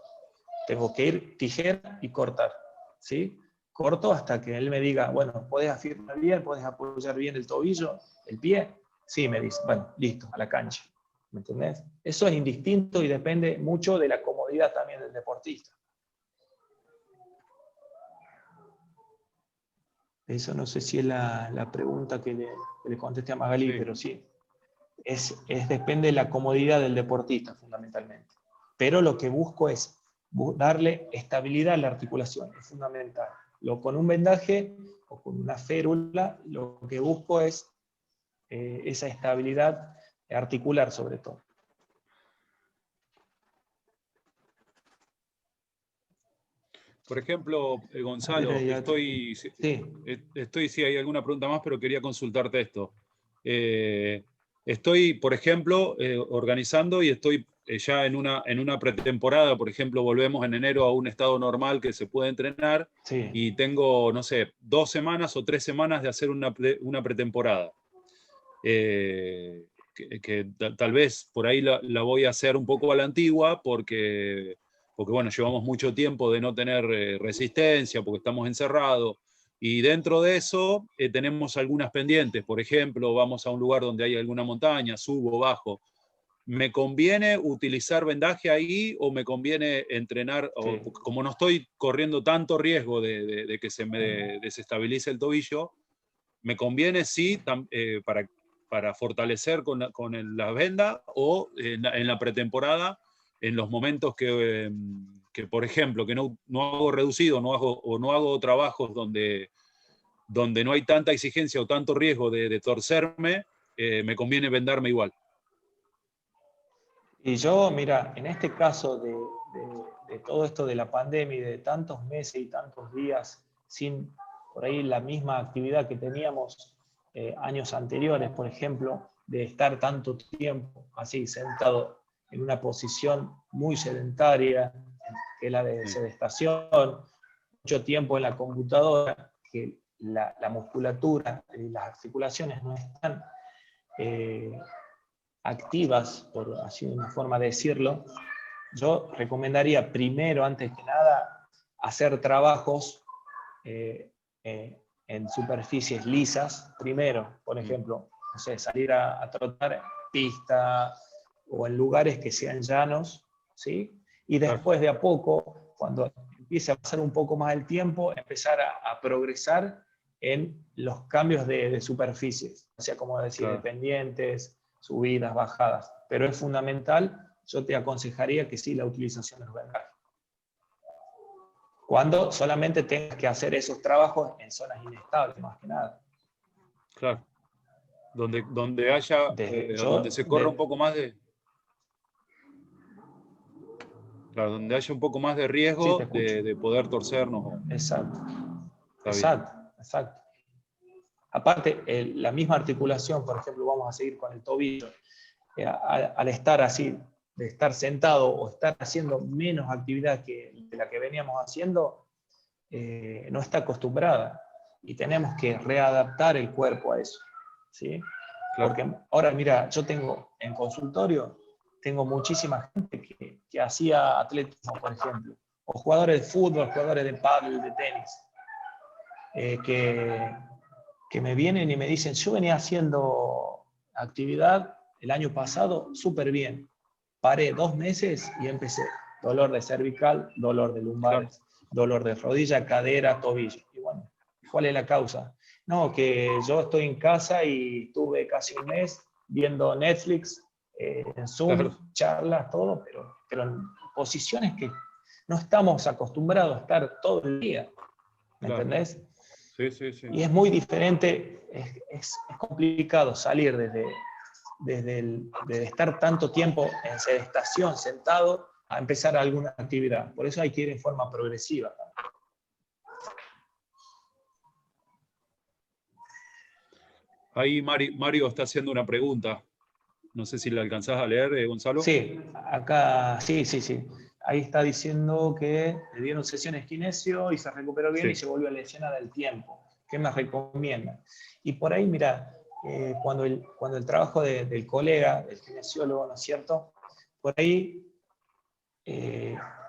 tengo que ir tijera y cortar, ¿sí? Corto hasta que él me diga, bueno, ¿podés afirmar bien? ¿Podés apoyar bien el tobillo, el pie? Sí, me dice, bueno, listo, a la cancha. ¿Me entendés? Eso es indistinto y depende mucho de la comodidad también del deportista. Eso no sé si es la pregunta que le contesté a Magalí, sí. Pero sí, depende de la comodidad del deportista, fundamentalmente. Pero lo que busco es darle estabilidad a la articulación, es fundamental. Con un vendaje o con una férula, lo que busco es esa estabilidad articular, sobre todo. Por ejemplo, Gonzalo, estoy, si hay alguna pregunta más, pero quería consultarte esto. Estoy, por ejemplo, organizando y estoy ya en una pretemporada. Por ejemplo, volvemos en enero a un estado normal que se puede entrenar, sí. Y tengo, no sé, 2 semanas o 3 semanas de hacer una pretemporada. Que tal vez por ahí la voy a hacer un poco a la antigua porque bueno, llevamos mucho tiempo de no tener resistencia, porque estamos encerrados, y dentro de eso tenemos algunas pendientes. Por ejemplo, vamos a un lugar donde hay alguna montaña, subo, bajo. ¿Me conviene utilizar vendaje ahí o me conviene entrenar? Sí. Como no estoy corriendo tanto riesgo de que se me desestabilice el tobillo, ¿me conviene sí para fortalecer con la venda, o en la pretemporada, en los momentos que por ejemplo, que no hago reducido, no hago trabajos donde no hay tanta exigencia o tanto riesgo de torcerme, me conviene vendarme igual? Y yo, mira, en este caso de todo esto de la pandemia y de tantos meses y tantos días sin por ahí la misma actividad que teníamos años anteriores, por ejemplo, de estar tanto tiempo así sentado en una posición muy sedentaria, que es la de sedestación, mucho tiempo en la computadora, que la musculatura y las articulaciones no están activas, por así una forma de decirlo, yo recomendaría primero, antes que nada, hacer trabajos en superficies lisas, primero, por ejemplo, no sé, salir a trotar en pista o en lugares que sean llanos, ¿sí? Y después de a poco, cuando empiece a pasar un poco más el tiempo, empezar a progresar en los cambios de superficies, o sea, como decir, de pendientes, subidas, bajadas. Pero es fundamental, yo te aconsejaría que sí, la utilización de los vendajes. Cuando solamente tengas que hacer esos trabajos en zonas inestables, más que nada. Claro. Donde haya, donde se corra un poco más de... Claro, donde haya un poco más de riesgo Sí, de poder torcernos. Exacto. Está bien. Exacto. Aparte, la misma articulación, por ejemplo, vamos a seguir con el tobillo, al estar así, de estar sentado o estar haciendo menos actividad de la que veníamos haciendo, no está acostumbrada y tenemos que readaptar el cuerpo a eso, ¿sí? Claro. Porque ahora, mira, yo tengo en consultorio, tengo muchísima gente que hacía atletismo, por ejemplo, o jugadores de fútbol, jugadores de pádel, de tenis, que me vienen y me dicen, yo venía haciendo actividad el año pasado súper bien, paré 2 meses y empecé dolor de cervical, dolor de lumbares, dolor de rodilla, cadera, tobillo. Y bueno, ¿cuál es la causa? No, que yo estoy en casa y estuve casi un mes viendo Netflix, en Zoom, charlas, todo, pero en posiciones que no estamos acostumbrados a estar todo el día. ¿Me entendés? Sí, sí, sí. Y es muy diferente, es complicado salir desde estar tanto tiempo en sedestación, sentado, a empezar alguna actividad. Por eso hay que ir en forma progresiva. Ahí Mario está haciendo una pregunta. No sé si la alcanzás a leer, Gonzalo. Sí, acá, sí. Ahí está diciendo que le dieron sesiones kinesio y se recuperó bien y se volvió a lesionar al tiempo. ¿Qué me recomiendan? Y por ahí, mira, cuando el trabajo del colega, del kinesiólogo, ¿no es cierto? Por ahí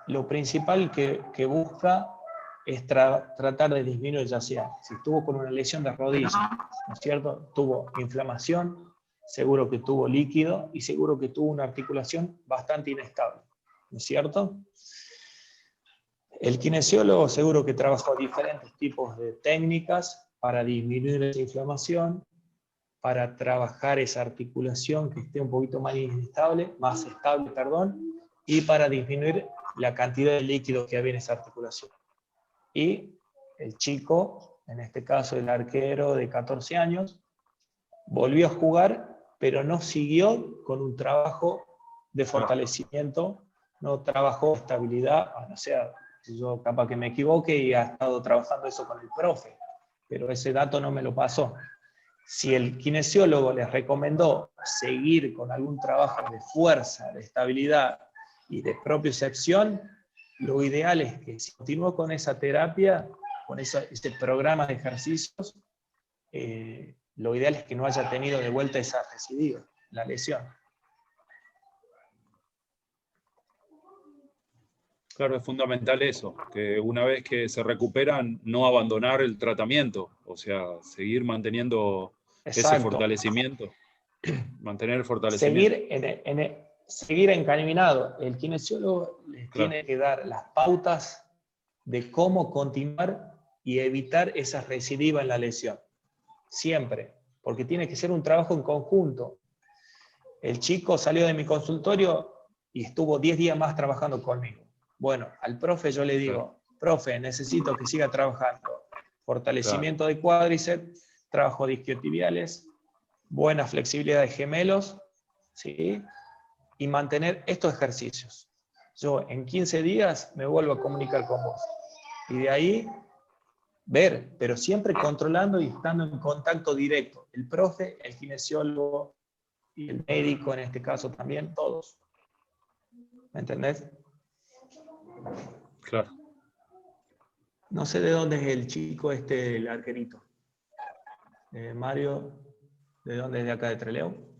lo principal que busca es tratar de disminuir, ya sea, si estuvo con una lesión de rodilla, ¿no es cierto? Tuvo inflamación, seguro que tuvo líquido y seguro que tuvo una articulación bastante inestable, ¿no es cierto? El kinesiólogo seguro que trabajó diferentes tipos de técnicas para disminuir esa inflamación, para trabajar esa articulación que esté un poquito más estable, y para disminuir la cantidad de líquido que había en esa articulación. Y el chico, en este caso el arquero de 14 años, volvió a jugar, pero no siguió con un trabajo de fortalecimiento, no trabajó estabilidad, o sea, yo capaz que me equivoque y ha estado trabajando eso con el profe, pero ese dato no me lo pasó. Si el kinesiólogo les recomendó seguir con algún trabajo de fuerza, de estabilidad y de propiocepción, lo ideal es que si continúo con esa terapia, con ese programa de ejercicios, lo ideal es que no haya tenido de vuelta esa recidiva, la lesión. Claro, es fundamental eso, que una vez que se recuperan, no abandonar el tratamiento, o sea, seguir manteniendo ese fortalecimiento, mantener el fortalecimiento. Seguir encaminado. El kinesiólogo les tiene que dar las pautas de cómo continuar y evitar esa recidiva en la lesión. Siempre, porque tiene que ser un trabajo en conjunto. El chico salió de mi consultorio y estuvo 10 días más trabajando conmigo. Bueno, al profe yo le digo, profe, necesito que siga trabajando. Fortalecimiento de cuádriceps, trabajo de isquiotibiales, buena flexibilidad de gemelos, ¿sí? Y mantener estos ejercicios. Yo en 15 días me vuelvo a comunicar con vos. Y de ahí ver, pero siempre controlando y estando en contacto directo. El profe, el kinesiólogo y el médico en este caso también, todos. ¿Me entendés? Claro. No sé de dónde es el chico el arquerito. Mario, ¿de dónde es de acá de Trelew?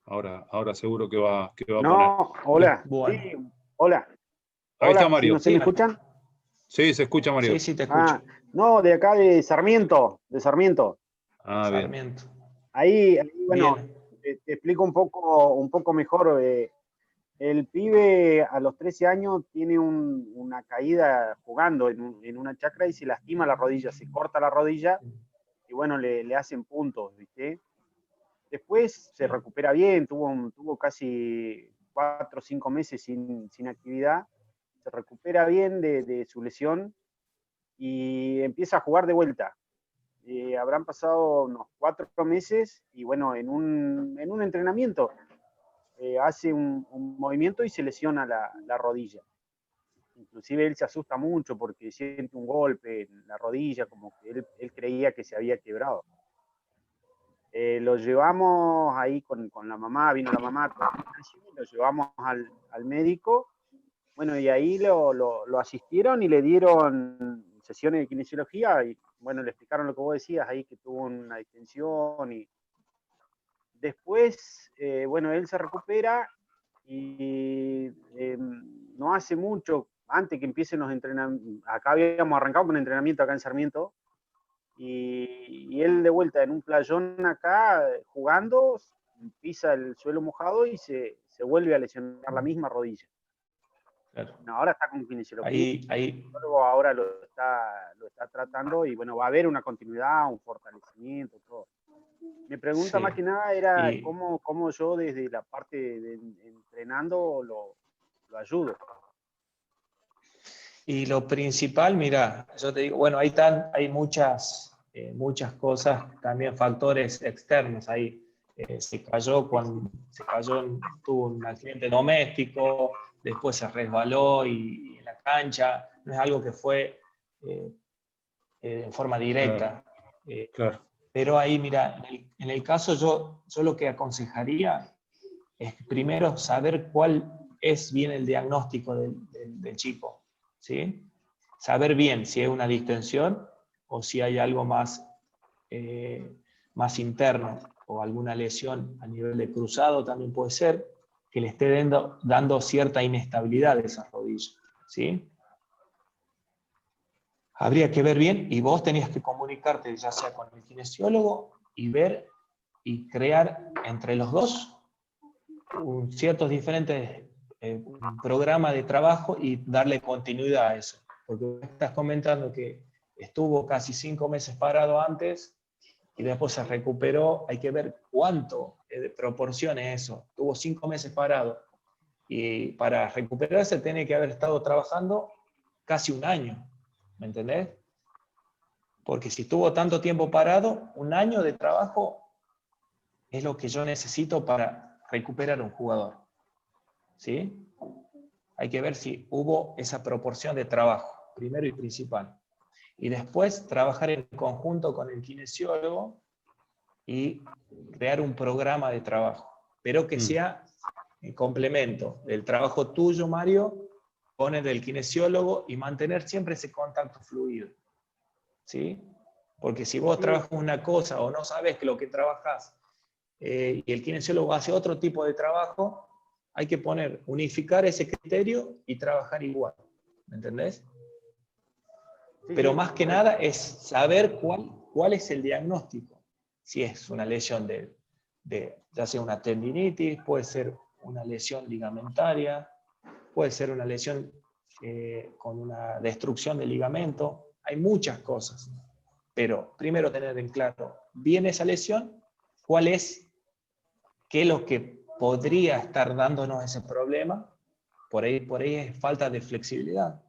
Ahora seguro que va a poner. No, hola. Bueno. Sí, hola. Ahí está Mario. ¿Sí me escuchan? Sí, se escucha, Mario. Sí, te escucho. No, de acá de Sarmiento. Ah, Sarmiento. Bien. Ahí bueno, te explico un poco mejor. El pibe a los 13 años tiene una caída jugando en una chacra y se lastima la rodilla, se corta la rodilla y bueno, le hacen puntos, ¿viste? Después se recupera bien, tuvo casi 4 o 5 meses sin actividad, se recupera bien de su lesión y empieza a jugar de vuelta. Habrán pasado unos 4 meses y bueno, en un entrenamiento hace un movimiento y se lesiona la rodilla. Inclusive él se asusta mucho porque siente un golpe en la rodilla, como que él creía que se había quebrado. Lo llevamos ahí con la mamá, vino la mamá, lo llevamos al médico, bueno, y ahí lo asistieron y le dieron sesiones de kinesiología, y bueno, le explicaron lo que vos decías ahí, que tuvo una distensión, y después, bueno, él se recupera, y no hace mucho, antes que empiecen los entrenamientos, acá habíamos arrancado con un entrenamiento acá en Sarmiento, y él de vuelta en un playón acá, jugando, pisa el suelo mojado y se vuelve a lesionar la misma rodilla. Claro. No, ahora está con kinesiología, Ahí, ahora lo está tratando, y bueno, va a haber una continuidad, un fortalecimiento, todo. Mi pregunta sí. más que nada era Y- cómo yo desde la parte de entrenando lo ayudo. Y lo principal, mira, yo te digo, bueno, hay muchas cosas, también factores externos ahí. Se cayó, tuvo un accidente doméstico, después se resbaló y en la cancha, no es algo que fue en forma directa. Claro. Pero ahí, mira, en el caso yo lo que aconsejaría es primero saber cuál es bien el diagnóstico del chico, ¿sí? Saber bien si es una distensión o si hay algo más interno, o alguna lesión a nivel de cruzado también puede ser, que le esté dando cierta inestabilidad de esas rodillas, ¿sí? Habría que ver bien, y vos tenías que comunicarte ya sea con el kinesiólogo y ver y crear entre los dos ciertos diferentes programas de trabajo y darle continuidad a eso. Porque vos estás comentando que estuvo casi 5 meses parado antes y después se recuperó. Hay que ver cuánto de proporción es eso. Estuvo 5 meses parado y para recuperarse tiene que haber estado trabajando casi un año. ¿Me entendés? Porque si estuvo tanto tiempo parado, un año de trabajo es lo que yo necesito para recuperar un jugador. ¿Sí? Hay que ver si hubo esa proporción de trabajo, primero y principal. Y después trabajar en conjunto con el kinesiólogo y crear un programa de trabajo, pero que sea en complemento del trabajo tuyo, Mario, con el del kinesiólogo, y mantener siempre ese contacto fluido. ¿Sí? Porque si vos trabajas una cosa o no sabes que lo que trabajas y el kinesiólogo hace otro tipo de trabajo, hay que unificar ese criterio y trabajar igual. ¿Me entendés? Sí, Pero sí, más que nada es saber cuál es el diagnóstico. Si es una lesión ya sea una tendinitis, puede ser una lesión ligamentaria, puede ser una lesión con una destrucción del ligamento. Hay muchas cosas. Pero primero tener en claro bien esa lesión, qué es lo que podría estar dándonos ese problema. Por ahí es falta de flexibilidad.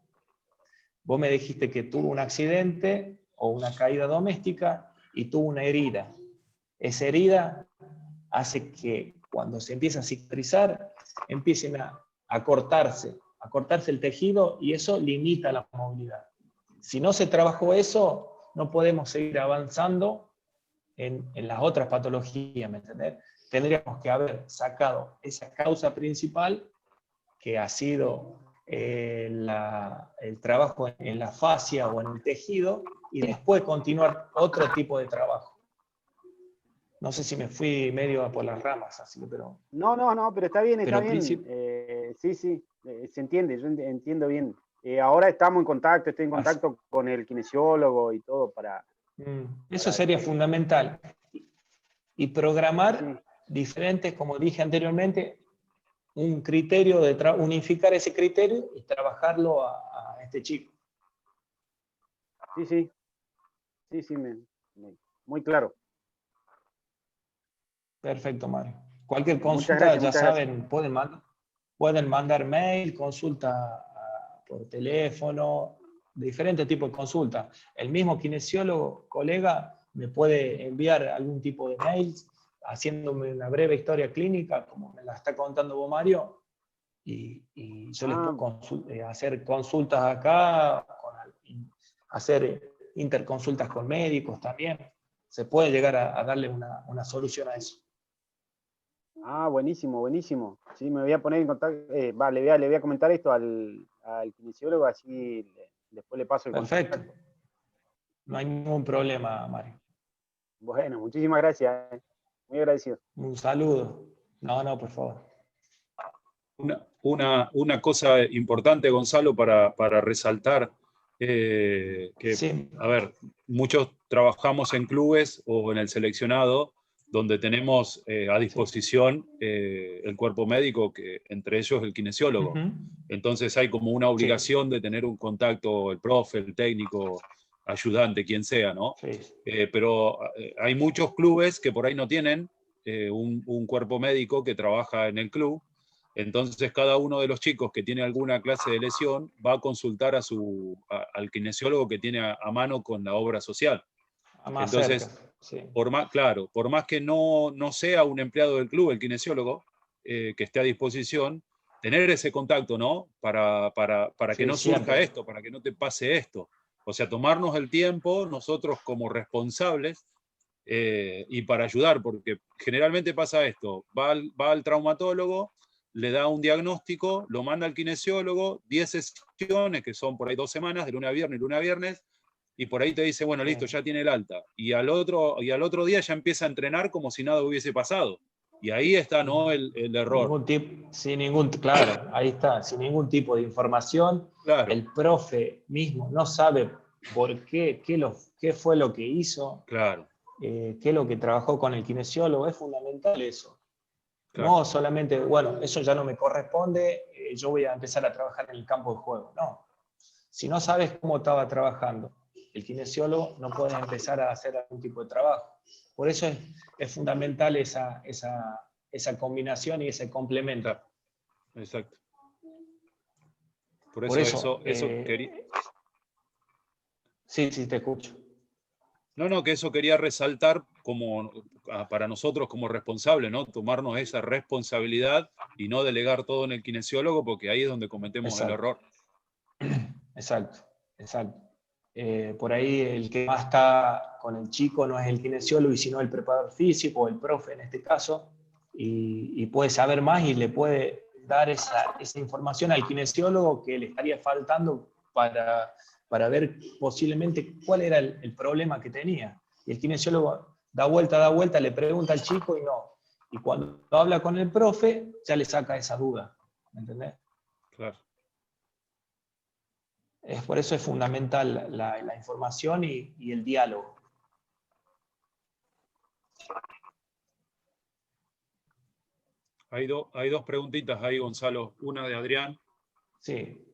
Vos me dijiste que tuvo un accidente o una caída doméstica y tuvo una herida. Esa herida hace que cuando se empieza a cicatrizar, empiecen a cortarse el tejido, y eso limita la movilidad. Si no se trabajó eso, no podemos seguir avanzando en las otras patologías, ¿me entendés? Tendríamos que haber sacado esa causa principal, que ha sido el trabajo en la fascia o en el tejido, y después continuar otro tipo de trabajo. No sé si me fui medio por las ramas, así, pero... No, pero está bien, está bien. Sí, se entiende, yo entiendo bien. Ahora estamos en contacto, estoy en contacto con el kinesiólogo y todo para... Eso sería fundamental. Y programar diferentes, como dije anteriormente, un criterio unificar ese criterio y trabajarlo a este chico. Sí, muy claro. Perfecto, Mario. Cualquier Muchas consulta, gracias, ya muchas saben, gracias. pueden mandar. pueden mandar mail, consulta por teléfono, diferentes tipos de consultas. El mismo kinesiólogo, colega, me puede enviar algún tipo de mail haciéndome una breve historia clínica, como me la está contando vos, Mario, y yo les puedo hacer consultas acá, hacer interconsultas con médicos también. Se puede llegar a darle una solución a eso. Ah, buenísimo, buenísimo. Sí, me voy a poner en contacto, le voy a comentar esto al kinesiólogo, así después le paso el Perfecto. contacto. No hay ningún problema, Mario. Bueno, muchísimas gracias. Muy agradecido. Un saludo. No, por favor. Una cosa importante, Gonzalo, para resaltar, que, Sí. a ver, muchos trabajamos en clubes o en el seleccionado, donde tenemos a disposición el cuerpo médico, que entre ellos el kinesiólogo. Entonces hay como una obligación de tener un contacto, el profe, el técnico, ayudante, quien sea, ¿no? Sí. Pero hay muchos clubes que por ahí no tienen un cuerpo médico que trabaja en el club. Entonces cada uno de los chicos que tiene alguna clase de lesión va a consultar al kinesiólogo que tiene a mano con la obra social. Más Entonces, cerca, sí. por más que no sea un empleado del club, el kinesiólogo, que esté a disposición, tener ese contacto, ¿no? Para que no surja esto, para que no te pase esto. O sea, tomarnos el tiempo nosotros como responsables y para ayudar, porque generalmente pasa esto, va al traumatólogo, le da un diagnóstico, lo manda al kinesiólogo, 10 sesiones, que son por ahí 2 semanas, de lunes a viernes, y por ahí te dice, bueno, listo, ya tiene el alta. Y al otro día ya empieza a entrenar como si nada hubiese pasado. Y ahí está, ¿no?, el error. Claro, ahí está, sin ningún tipo de información. Claro. El profe mismo no sabe por qué fue lo que hizo, claro. Qué es lo que trabajó con el kinesiólogo. Es fundamental eso. Claro. No solamente, bueno, eso ya no me corresponde, yo voy a empezar a trabajar en el campo de juego. No. Si no sabes cómo estaba trabajando el kinesiólogo, no puedes empezar a hacer algún tipo de trabajo. Por eso es fundamental esa combinación y ese complemento. Exacto. Por eso quería... Sí, te escucho. No, que eso quería resaltar para nosotros como responsables, ¿no? Tomarnos esa responsabilidad y no delegar todo en el kinesiólogo, porque ahí es donde cometemos el error. Exacto. Por ahí el que más está con el chico no es el kinesiólogo, sino el preparador físico o el profe en este caso, y puede saber más y le puede dar esa información al kinesiólogo que le estaría faltando para ver posiblemente cuál era el problema que tenía. Y el kinesiólogo da vuelta, le pregunta al chico y no. Y cuando habla con el profe, ya le saca esa duda. ¿Me entendés? Claro. Por eso es fundamental la información y el diálogo. Hay dos preguntitas ahí, Gonzalo. Una de Adrián. Sí.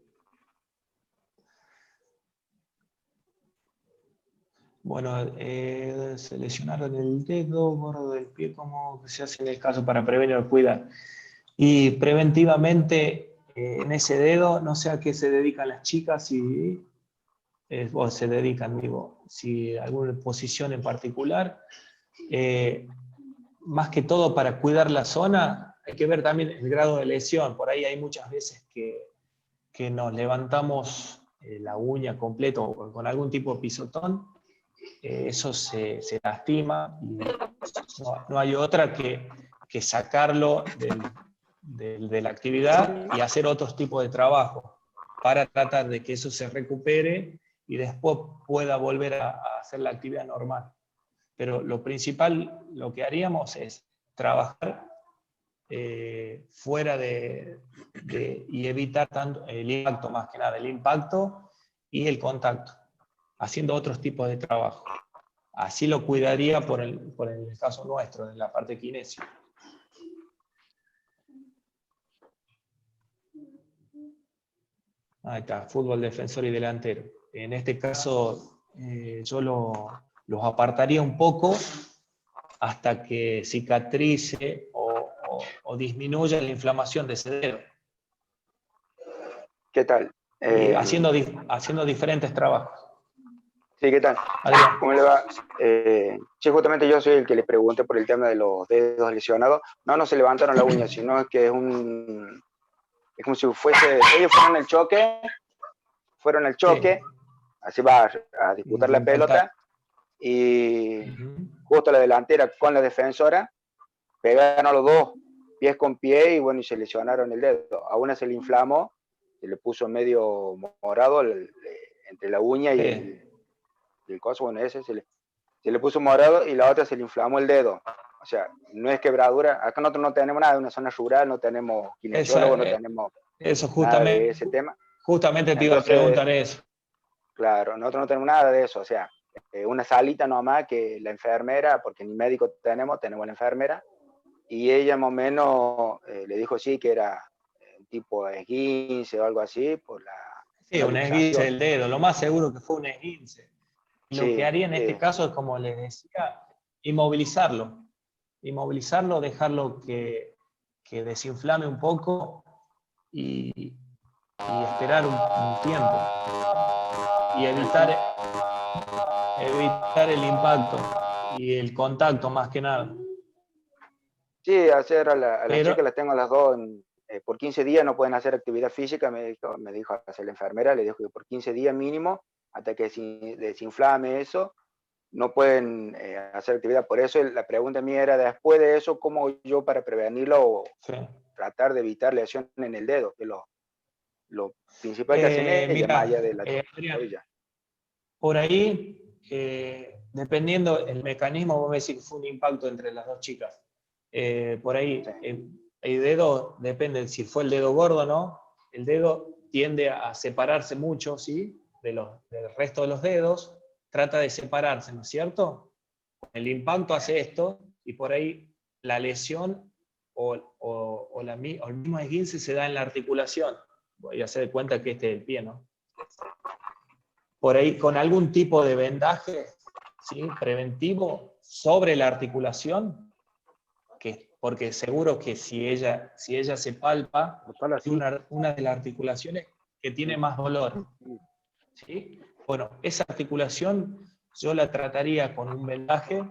Bueno, se lesionaron el dedo gordo del pie, ¿cómo se hace en el caso para prevenir o cuidar? Y preventivamente en ese dedo, no sé a qué se dedican las chicas, o se dedican, si alguna posición en particular. Más que todo para cuidar la zona, hay que ver también el grado de lesión. Por ahí hay muchas veces que nos levantamos la uña completa o con algún tipo de pisotón. Eso se lastima y no hay otra que sacarlo de la actividad y hacer otros tipos de trabajo para tratar de que eso se recupere y después pueda volver a hacer la actividad normal. Pero lo principal, lo que haríamos es trabajar fuera y evitar tanto el impacto, más que nada, el impacto y el contacto, haciendo otros tipos de trabajo. Así lo cuidaría por el caso nuestro, de la parte kinesio. Ahí está, fútbol defensor y delantero. En este caso, yo los apartaría un poco hasta que cicatrice o disminuya la inflamación de ese dedo. ¿Qué tal? y haciendo diferentes trabajos. Sí, ¿qué tal? Adrián. ¿Cómo le va? Sí, justamente yo soy el que le pregunté por el tema de los dedos lesionados. No se levantaron la uña, sino es que es como si fuese, ellos fueron al choque, así va a disputar la pelota, y justo la delantera con la defensora, pegaron a los dos, pies con pie, y bueno, y se lesionaron el dedo. A una se le inflamó, se le puso medio morado entre la uña y el coso, bueno, ese se le puso morado, y la otra se le inflamó el dedo. O sea, no es quebradura. Acá nosotros no tenemos nada, es una zona rural, no tenemos kinesiólogo, no tenemos eso nada de ese tema. Justamente te iba a preguntar eso. Claro, nosotros no tenemos nada de eso. O sea, una salita nomás que la enfermera, porque ni médico tenemos la enfermera, y ella más o menos le dijo sí, que era un tipo de esguince o algo así, por la... Sí, un esguince del dedo, lo más seguro que fue un esguince. Lo que haría en este caso es, como les decía, inmovilizarlo, dejarlo que desinflame un poco y esperar un tiempo y evitar el impacto y el contacto más que nada. Sí, hacer a las chicas, las tengo a las dos, por 15 días no pueden hacer actividad física, me dijo hacer la enfermera, le dijo que por 15 días mínimo, hasta que desinflame eso, no pueden hacer actividad. Por eso la pregunta mía era, después de eso, ¿cómo yo para prevenirlo o tratar de evitar lesión en el dedo? Que lo principal que hacen es mira, más allá de la Adrián, por ahí, dependiendo el mecanismo, vos me decís que fue un impacto entre las dos chicas. Por ahí, el dedo, depende si fue el dedo gordo o no, el dedo tiende a separarse mucho, ¿sí? Del resto de los dedos, trata de separarse, ¿no es cierto? El impacto hace esto, y por ahí la lesión o el mismo esguince se da en la articulación. Voy a hacer de cuenta que este es el pie, ¿no? Por ahí con algún tipo de vendaje, ¿sí? Preventivo sobre la articulación, porque seguro que si ella se palpa, es una de las articulaciones que tiene más dolor, ¿sí? Bueno, esa articulación yo la trataría con un vendaje,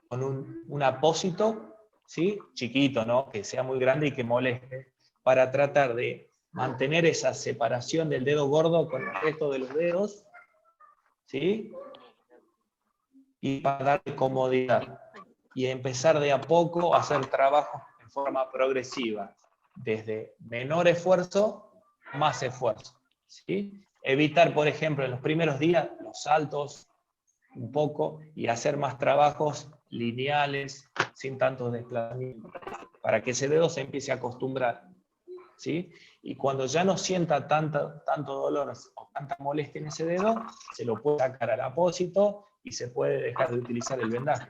con un apósito, ¿sí? Chiquito, ¿no? Que sea muy grande y que moleste, para tratar de mantener esa separación del dedo gordo con el resto de los dedos, ¿sí? Y para darle comodidad. Y empezar de a poco a hacer trabajos en forma progresiva, desde menor esfuerzo, más esfuerzo, ¿sí? Evitar, por ejemplo, en los primeros días los saltos un poco y hacer más trabajos lineales, sin tantos desplazamientos, para que ese dedo se empiece a acostumbrar, ¿sí? Y cuando ya no sienta tanto dolor o tanta molestia en ese dedo, se lo puede sacar al apósito y se puede dejar de utilizar el vendaje.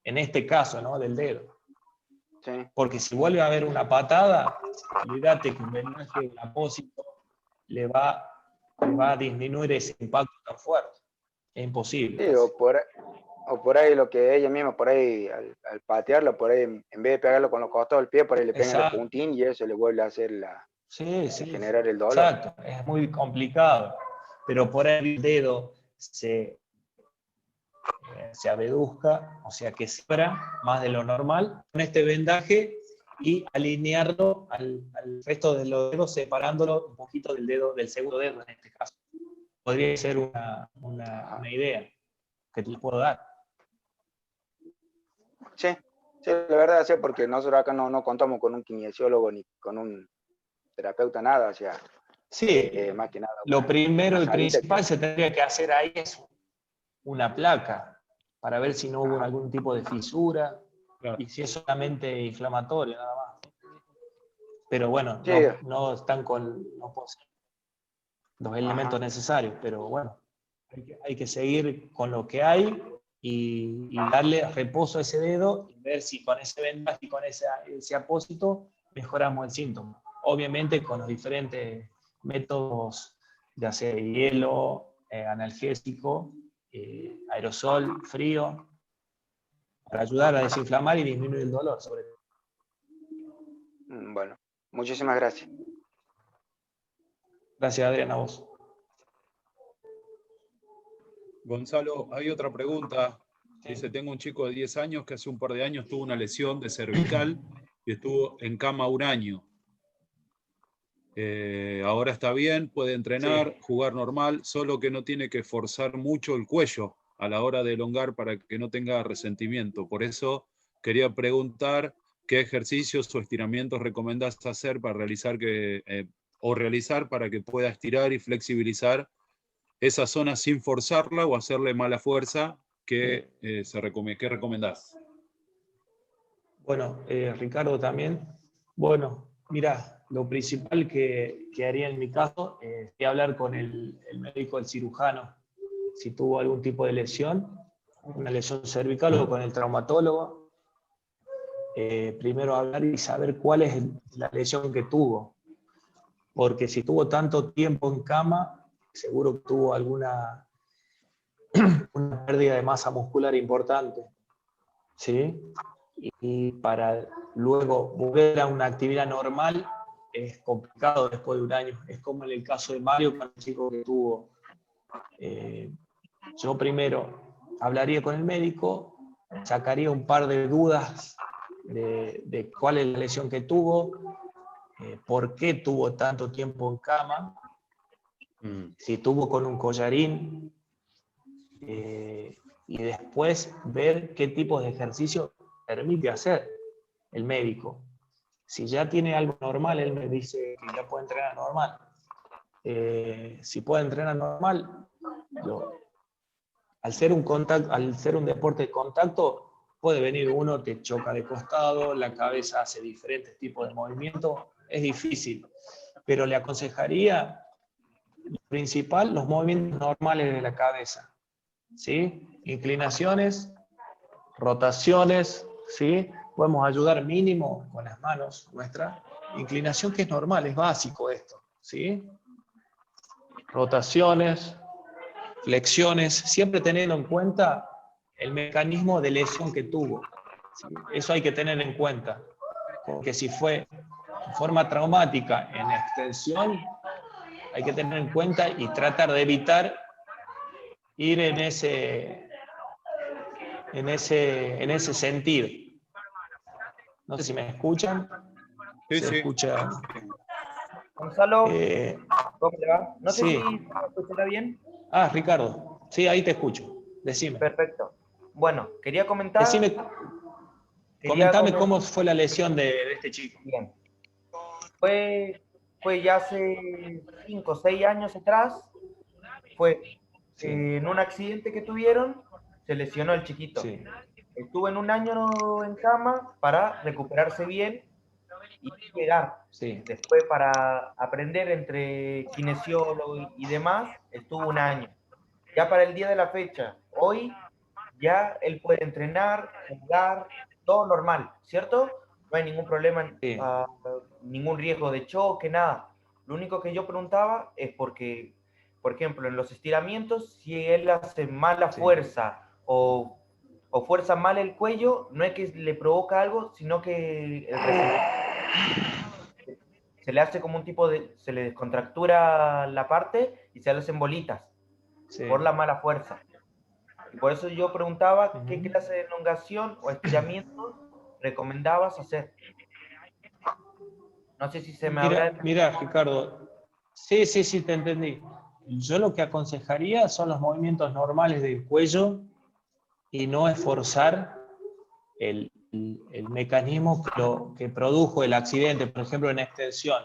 En este caso, ¿no? Del dedo. Sí. Porque si vuelve a haber una patada, olvídate que un vendaje, un apósito, le va a disminuir ese impacto tan fuerte. Es imposible. Sí, o por ahí lo que ella misma, por ahí al patearlo, por ahí en vez de pegarlo con los costados del pie, por ahí le pegan el puntín y eso le vuelve a hacer generar el dolor. Exacto, es muy complicado. Pero por ahí el dedo se abeduzca, o sea que separa más de lo normal con este vendaje y alinearlo al resto de los dedos, separándolo un poquito del segundo dedo en este caso. Podría ser una idea que te puedo dar. Sí, la verdad, sí, porque nosotros acá no contamos con un kinesiólogo ni con un terapeuta, nada, o sea, sí, más que nada. Lo primero y principal se tendría que hacer ahí es una placa, para ver si no hubo algún tipo de fisura, y si es solamente inflamatorio, nada más. Pero bueno, sí. no están no poseen los elementos necesarios, pero bueno, hay que seguir con lo que hay y darle reposo a ese dedo y ver si con ese vendaje y con ese apósito mejoramos el síntoma. Obviamente con los diferentes métodos de hacer hielo, analgésico, aerosol, frío, para ayudar a desinflamar y disminuir el dolor, sobre todo. Bueno, muchísimas gracias. Gracias, Adrián, a vos. Gonzalo, hay otra pregunta. Dice, tengo un chico de 10 años que hace un par de años tuvo una lesión de cervical y estuvo en cama un año. Ahora está bien, puede entrenar, jugar normal, solo que no tiene que forzar mucho el cuello a la hora de elongar para que no tenga resentimiento. Por eso quería preguntar qué ejercicios o estiramientos recomendás hacer para realizar para que pueda estirar y flexibilizar esa zona sin forzarla o hacerle mala fuerza. ¿Qué recomendás? Bueno, Ricardo también. Bueno, mira, lo principal que haría en mi caso es hablar con el médico, el cirujano, si tuvo algún tipo de lesión, una lesión cervical, o con el traumatólogo. Primero hablar y saber cuál es la lesión que tuvo. Porque si tuvo tanto tiempo en cama, seguro que tuvo alguna una pérdida de masa muscular importante, ¿sí? Y para luego volver a una actividad normal es complicado después de un año. Es como en el caso de Mario, con el chico que tuvo. Yo primero hablaría con el médico, sacaría un par de dudas de cuál es la lesión que tuvo, por qué tuvo tanto tiempo en cama, si tuvo con un collarín, y después ver qué tipo de ejercicio permite hacer el médico. Si ya tiene algo normal, él me dice que ya puede entrenar normal. Si puede entrenar normal, al ser un deporte de contacto, puede venir uno, te choca de costado, la cabeza hace diferentes tipos de movimientos, es difícil. Pero le aconsejaría, principal, los movimientos normales de la cabeza. ¿Sí? Inclinaciones, rotaciones, ¿sí? Podemos ayudar mínimo con las manos nuestras. Inclinación, que es normal, es básico esto, ¿sí? Rotaciones, flexiones, siempre teniendo en cuenta el mecanismo de lesión que tuvo, ¿sí? Eso hay que tener en cuenta, porque si fue de forma traumática en extensión, hay que tener en cuenta y tratar de evitar ir en ese sentido. No sé si me escuchan. Sí, ¿Se escucha? Gonzalo, ¿cómo le va? No sé sí. si me escuchará bien. Ah, Ricardo. Sí, ahí te escucho. Decime. Perfecto. Bueno, quería comentar... Comentame cómo fue la lesión de este chico. Bien. Fue ya hace 5 o 6 años atrás. Fue en un accidente que tuvieron, se lesionó el chiquito. Sí. Estuvo en un año en cama para recuperarse bien y llegar. Sí. Después, para aprender entre kinesiólogo y demás, estuvo un año. Ya para el día de la fecha, hoy, ya él puede entrenar, jugar, todo normal, ¿cierto? No hay ningún problema, ningún riesgo de choque, nada. Lo único que yo preguntaba es porque, por ejemplo, en los estiramientos, si él hace mala fuerza o fuerza mal el cuello, no es que le provoca algo, sino que se le hace como un tipo de... se le descontractura la parte y se le hacen bolitas por la mala fuerza. Y por eso yo preguntaba qué clase de elongación o estiramiento recomendabas hacer. No sé si se me habrá... Mira, Ricardo. Sí, te entendí. Yo lo que aconsejaría son los movimientos normales del cuello y no esforzar el mecanismo que produjo el accidente, por ejemplo, en extensión.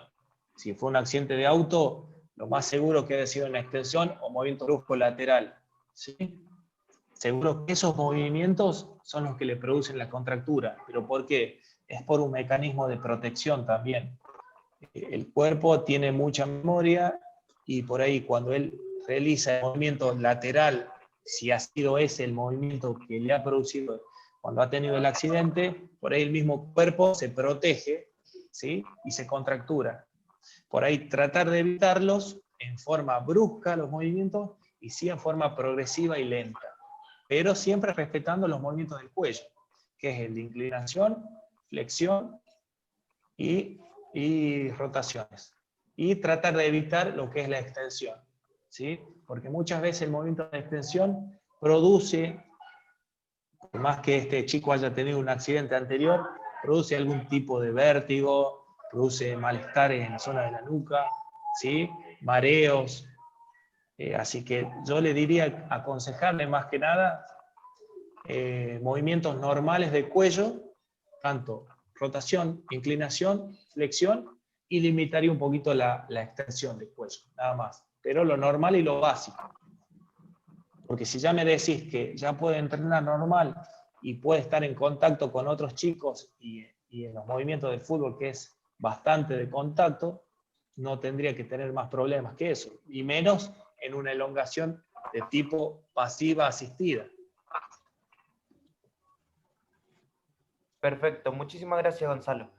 Si fue un accidente de auto, lo más seguro que haya sido en extensión o movimiento brusco lateral, ¿sí? Seguro que esos movimientos son los que le producen la contractura. ¿Pero por qué? Es por un mecanismo de protección también. El cuerpo tiene mucha memoria y por ahí cuando él realiza el movimiento lateral, si ha sido ese el movimiento que le ha producido cuando ha tenido el accidente, por ahí el mismo cuerpo se protege, ¿sí? Y se contractura. Por ahí tratar de evitarlos en forma brusca los movimientos y sí en forma progresiva y lenta, pero siempre respetando los movimientos del cuello, que es el de inclinación, flexión y rotaciones. y tratar de evitar lo que es la extensión, ¿sí? Porque muchas veces el movimiento de extensión produce, por más que este chico haya tenido un accidente anterior, produce algún tipo de vértigo, produce malestares en la zona de la nuca, ¿sí? Mareos. Así que yo le diría, aconsejarle más que nada movimientos normales de cuello, tanto rotación, inclinación, flexión, y limitaría un poquito la extensión del cuello, nada más. Pero lo normal y lo básico. Porque si ya me decís que ya puede entrenar normal y puede estar en contacto con otros chicos y en los movimientos del fútbol, que es bastante de contacto, no tendría que tener más problemas que eso, y menos en una elongación de tipo pasiva asistida. Perfecto, muchísimas gracias, Gonzalo.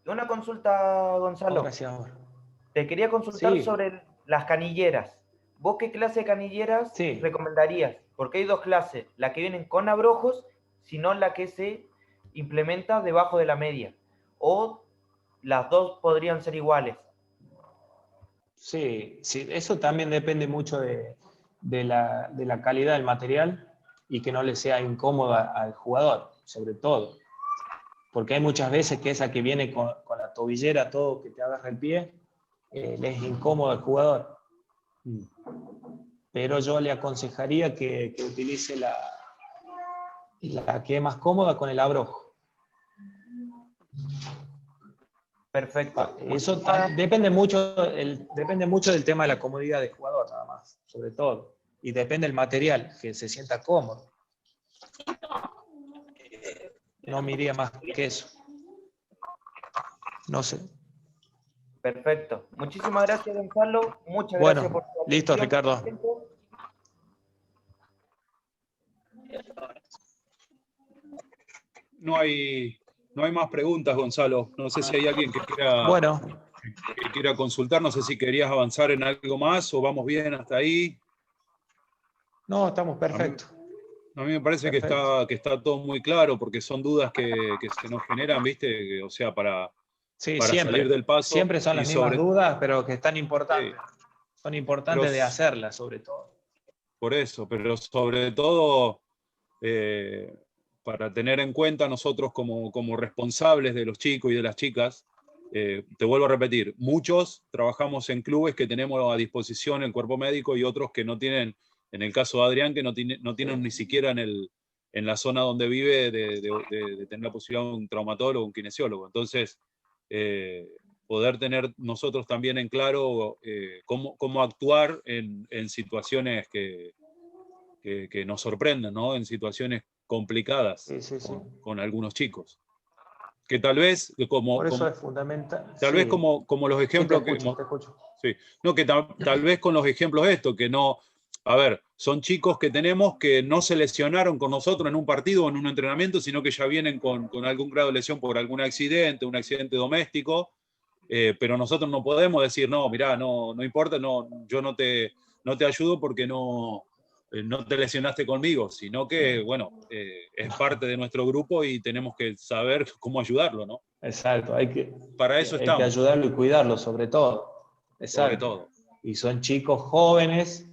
Una consulta, Gonzalo. Gracias, amor. Te quería consultar Sí. sobre las canilleras. ¿Vos qué clase de canilleras Sí. recomendarías? Porque hay dos clases, la que vienen con abrojos, sino la que se implementa debajo de la media. O las dos podrían ser iguales. Sí, sí, eso también depende mucho de la calidad del material y que no le sea incómoda al jugador, sobre todo. Porque hay muchas veces que esa que viene con la tobillera, todo que te agarra el pie, le es incómodo al jugador. Pero yo le aconsejaría que utilice la que es más cómoda con el abrojo. Perfecto. Eso depende mucho del tema de la comodidad del jugador, nada más, sobre todo. Y depende del material, que se sienta cómodo. No me iría más que eso. No sé. Perfecto. Muchísimas gracias, Gonzalo. Muchas Bueno, gracias por tu listo, atención. Ricardo. No hay más preguntas, Gonzalo. No sé si hay alguien que quiera consultar. No sé si querías avanzar en algo más o vamos bien hasta ahí. No, estamos perfectos. A mí me parece que está todo muy claro, porque son dudas que se nos generan, ¿viste? O sea, para salir del paso. Siempre son las mismas dudas, pero que están importantes. Sí. Son importantes de hacerlas, sobre todo. Por eso, pero sobre todo para tener en cuenta nosotros como responsables de los chicos y de las chicas, te vuelvo a repetir, muchos trabajamos en clubes que tenemos a disposición el cuerpo médico y otros que no tienen, en el caso de Adrián, que no tienen ni siquiera en la zona donde vive de tener la posibilidad de un traumatólogo o un kinesiólogo. Entonces, poder tener nosotros también en claro cómo actuar en situaciones que nos sorprenden, ¿no? En situaciones complicadas con algunos chicos. Que tal vez, Por eso es fundamental. Tal vez como los ejemplos te escucho. Sí, no, que tal vez con los ejemplos que no... A ver, son chicos que tenemos que no se lesionaron con nosotros en un partido o en un entrenamiento, sino que ya vienen con algún grado de lesión por algún accidente, un accidente doméstico, pero nosotros no podemos decir, no, mirá, no importa, yo no te ayudo porque no te lesionaste conmigo, sino que, bueno, es parte de nuestro grupo y tenemos que saber cómo ayudarlo, ¿no? Exacto, para eso estamos. Hay que ayudarlo y cuidarlo, sobre todo. Exacto. Sobre todo. Y son chicos jóvenes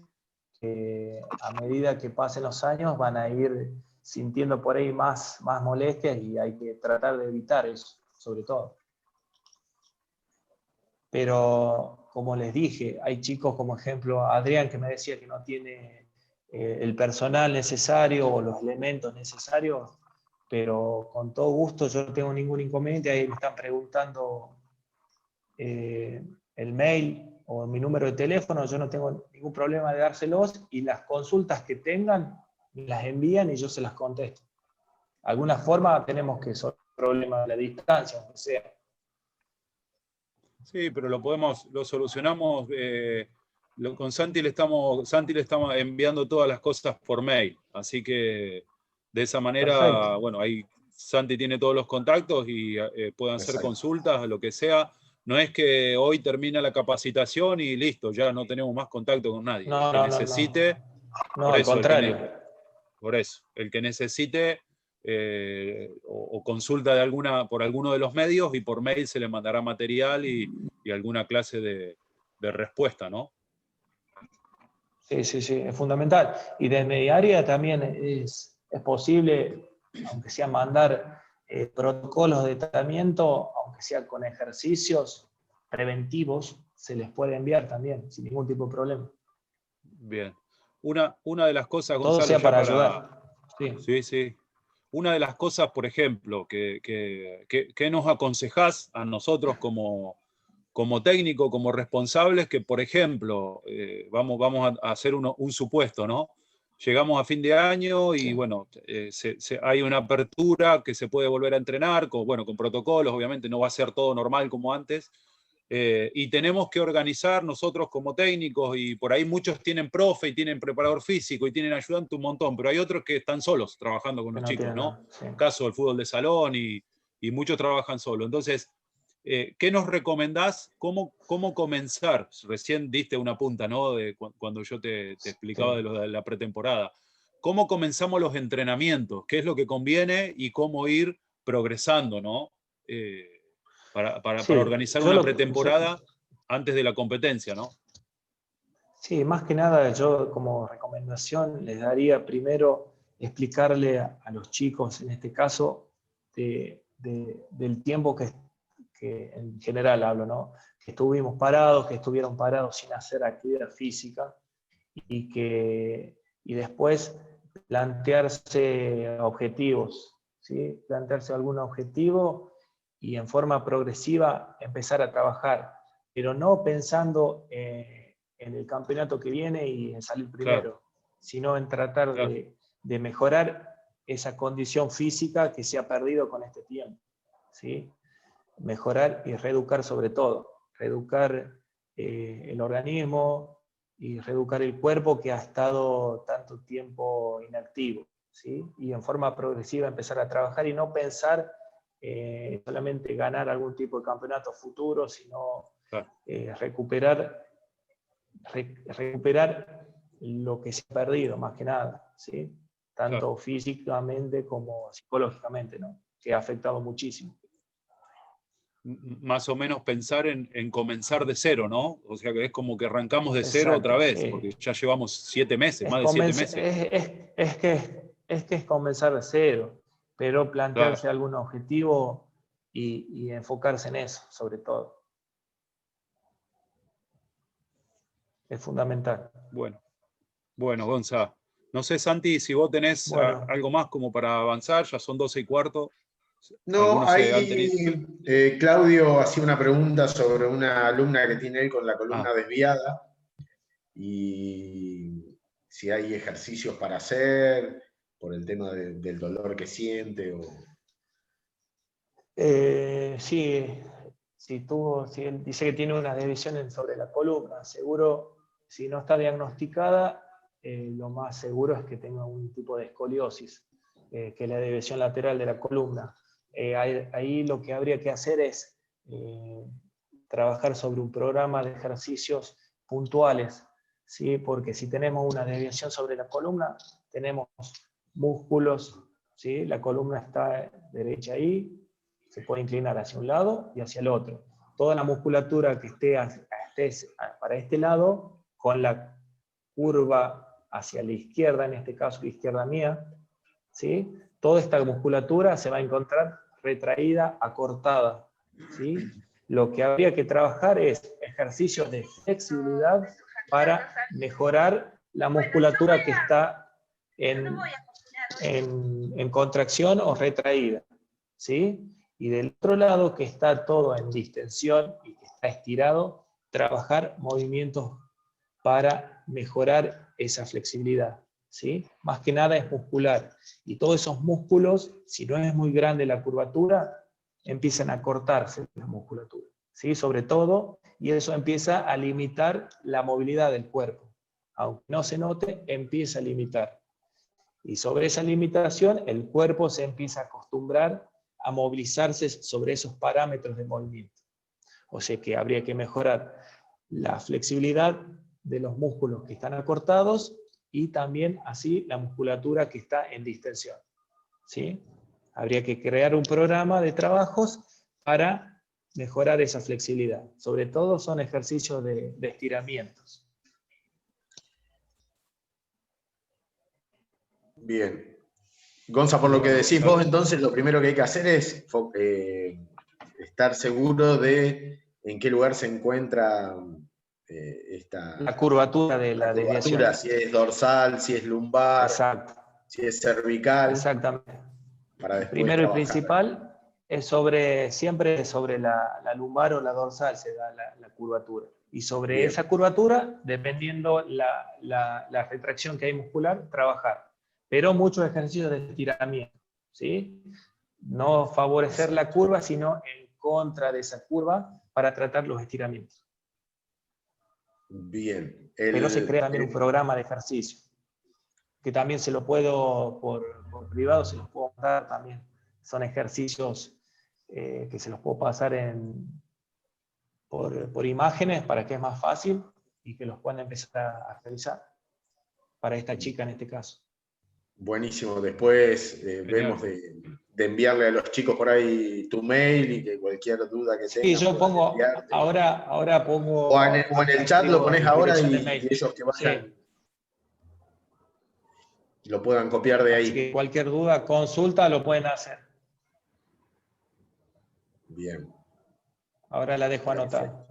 que a medida que pasen los años van a ir sintiendo por ahí más molestias y hay que tratar de evitar eso, sobre todo. Pero, como les dije, hay chicos como ejemplo Adrián que me decía que no tiene el personal necesario o los elementos necesarios, pero con todo gusto yo no tengo ningún inconveniente. Ahí me están preguntando el mail o mi número de teléfono, yo no tengo ningún problema de dárselos y las consultas que tengan me las envían y yo se las contesto. De alguna forma tenemos que resolver el problema de la distancia, aunque sea. Sí, pero lo solucionamos. Con Santi le estamos enviando todas las cosas por mail, así que de esa manera, perfecto. Bueno, ahí Santi tiene todos los contactos y puedan hacer consultas, lo que sea. No es que hoy termina la capacitación y listo, ya no tenemos más contacto con nadie. No, el que necesite, no, al contrario. Por eso, el que necesite o consulta por alguno de los medios, y por mail se le mandará material y alguna clase de respuesta, ¿no? Sí, sí, sí, es fundamental. Y desde mi área también es posible, aunque sea mandar protocolos de tratamiento, aunque sea con ejercicios preventivos, se les puede enviar también, sin ningún tipo de problema. Bien. Una de las cosas, Todo Gonzalo, sea ya para ayudar. Sí. Sí, sí. Una de las cosas, por ejemplo, que nos aconsejás a nosotros como técnico, como responsables, que, por ejemplo, vamos a hacer un supuesto, ¿no? Llegamos a fin de año y, Sí. bueno, hay una apertura que se puede volver a entrenar, con protocolos, obviamente no va a ser todo normal como antes, y tenemos que organizar nosotros como técnicos, y por ahí muchos tienen profe y tienen preparador físico y tienen ayudante un montón, pero hay otros que están solos trabajando con los chicos, ¿no? Sí. Caso del fútbol de salón, y muchos trabajan solos. Entonces, ¿qué nos recomendás? ¿Cómo comenzar? Recién diste una punta, ¿no? Cuando yo te explicaba Sí. de lo de la pretemporada. ¿Cómo comenzamos los entrenamientos? ¿Qué es lo que conviene y cómo ir progresando, ¿no? Para Sí, organizar una pretemporada antes de la competencia, ¿no? Sí, más que nada yo como recomendación les daría primero explicarle a los chicos, en este caso, del tiempo que en general hablo, ¿no? Que estuvimos parados, que estuvieron parados sin hacer actividad física, y después plantearse objetivos, ¿sí? Plantearse algún objetivo y en forma progresiva empezar a trabajar, pero no pensando en el campeonato que viene y en salir primero, Claro. sino en tratar Claro. de mejorar esa condición física que se ha perdido con este tiempo, ¿sí? Mejorar y reeducar sobre todo, reeducar el organismo y reeducar el cuerpo que ha estado tanto tiempo inactivo, ¿sí? Y en forma progresiva empezar a trabajar y no pensar solamente ganar algún tipo de campeonato futuro, sino Claro. recuperar lo que se ha perdido, más que nada, ¿sí? Tanto Claro. físicamente como psicológicamente, ¿no? Que ha afectado muchísimo. Más o menos pensar en comenzar de cero, ¿no? O sea, que es como que arrancamos de cero Exacto, otra vez, sí. porque ya llevamos 7 meses, más de 7 meses. Es que es comenzar de cero, pero plantearse Claro. algún objetivo y enfocarse en eso, sobre todo. Es fundamental. Bueno, Gonza. No sé, Santi, si vos tenés Bueno. algo más como para avanzar, ya son 12:15. No, ahí Claudio hacía una pregunta sobre una alumna que tiene él con la columna desviada, y si hay ejercicios para hacer por el tema del dolor que siente. Sí, si él dice que tiene una desviación sobre la columna, seguro, si no está diagnosticada, lo más seguro es que tenga un tipo de escoliosis, que es la desviación lateral de la columna. Ahí lo que habría que hacer es trabajar sobre un programa de ejercicios puntuales, ¿sí? Porque si tenemos una desviación sobre la columna, tenemos músculos, ¿sí? La columna está derecha ahí, se puede inclinar hacia un lado y hacia el otro. Toda la musculatura que esté para este lado, con la curva hacia la izquierda, en este caso la izquierda mía, ¿sí? Toda esta musculatura se va a encontrar retraída, acortada, ¿sí? Lo que habría que trabajar es ejercicios de flexibilidad para mejorar la musculatura que está en contracción o retraída, ¿sí? Y del otro lado, que está todo en distensión y que está estirado, trabajar movimientos para mejorar esa flexibilidad, ¿sí? Más que nada es muscular. Y todos esos músculos, si no es muy grande la curvatura, empiezan a cortarse la musculatura, ¿sí? Sobre todo, y eso empieza a limitar la movilidad del cuerpo. Aunque no se note, empieza a limitar. Y sobre esa limitación, el cuerpo se empieza a acostumbrar a movilizarse sobre esos parámetros de movimiento. O sea que habría que mejorar la flexibilidad de los músculos que están acortados y también así la musculatura que está en distensión. ¿sí? Habría que crear un programa de trabajos para mejorar esa flexibilidad. Sobre todo son ejercicios de estiramientos. Bien. Gonza, por lo que decís vos, entonces lo primero que hay que hacer es estar seguro de en qué lugar se encuentra la curvatura de la desviación. Si es dorsal, si es lumbar, exacto, si es cervical. Exactamente. Para después Primero y trabajar. Principal es siempre sobre la lumbar o la dorsal se da la curvatura. Y sobre Bien. esa curvatura, dependiendo la retracción que hay muscular, trabajar. Pero muchos ejercicios de estiramiento, ¿sí? No favorecer la curva, sino en contra de esa curva para tratar los estiramientos. Bien. Pero se crea también un programa de ejercicio, que también se lo puedo, por privado, se los puedo dar también. Son ejercicios que se los puedo pasar por imágenes para que es más fácil y que los puedan empezar a realizar. Para esta chica en este caso. Buenísimo. Después vemos de enviarle a los chicos por ahí tu mail y que cualquier duda que tengan. Sí, yo pongo, ahora pongo... O en el chat lo pones ahora y ellos que vayan lo puedan copiar de ahí. Así que cualquier duda, consulta, lo pueden hacer. Bien. Ahora la dejo anotada.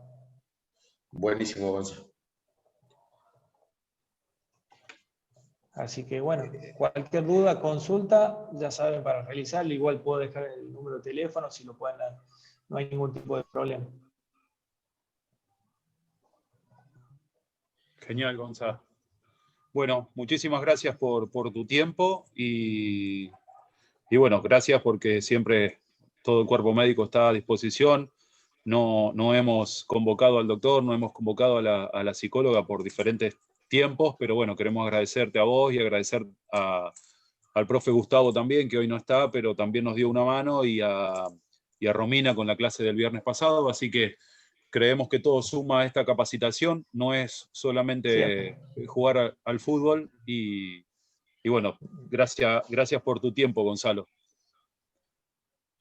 Buenísimo, Gonzalo. Así que bueno, cualquier duda, consulta, ya saben, para realizarlo. Igual puedo dejar el número de teléfono, si lo pueden dar. No hay ningún tipo de problema. Genial, Gonzalo. Bueno, muchísimas gracias por tu tiempo y bueno, gracias porque siempre todo el cuerpo médico está a disposición. No hemos convocado al doctor, no hemos convocado a la psicóloga por diferentes tiempos, pero bueno, queremos agradecerte a vos y agradecer al profe Gustavo también, que hoy no está, pero también nos dio una mano, y a Romina con la clase del viernes pasado, así que creemos que todo suma a esta capacitación, no es solamente jugar al fútbol, y bueno, gracias por tu tiempo, Gonzalo.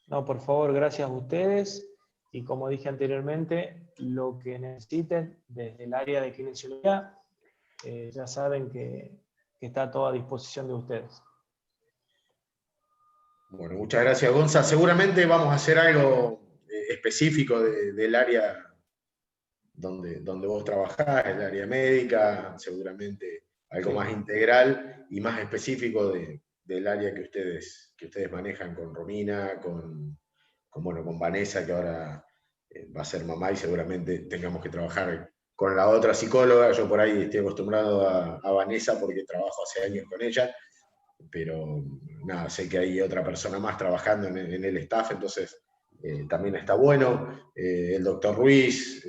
No, por favor, gracias a ustedes, y como dije anteriormente, lo que necesiten desde el área de kinesiología, ya saben que está todo a disposición de ustedes. Bueno, muchas gracias, Gonza. Seguramente vamos a hacer algo específico del área donde vos trabajás, el área médica, seguramente algo más integral y más específico del área que ustedes manejan con Romina, con Vanessa, que ahora va a ser mamá, y seguramente tengamos que trabajar con la otra psicóloga. Yo por ahí estoy acostumbrado a Vanessa porque trabajo hace años con ella, pero nada, sé que hay otra persona más trabajando en el staff, entonces también está bueno. El doctor Ruiz,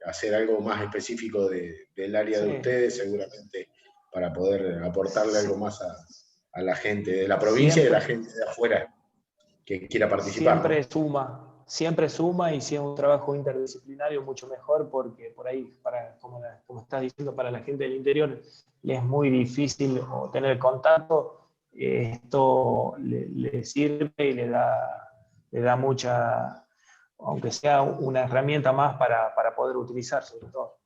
hacer algo más específico del área de ustedes, seguramente para poder aportarle algo más a la gente de la provincia y a la gente de afuera que quiera participar. Siempre suma, y si es un trabajo interdisciplinario mucho mejor, porque por ahí, como estás diciendo, para la gente del interior le es muy difícil tener contacto. Esto le sirve y le da mucha, aunque sea una herramienta más para poder utilizar, sobre todo.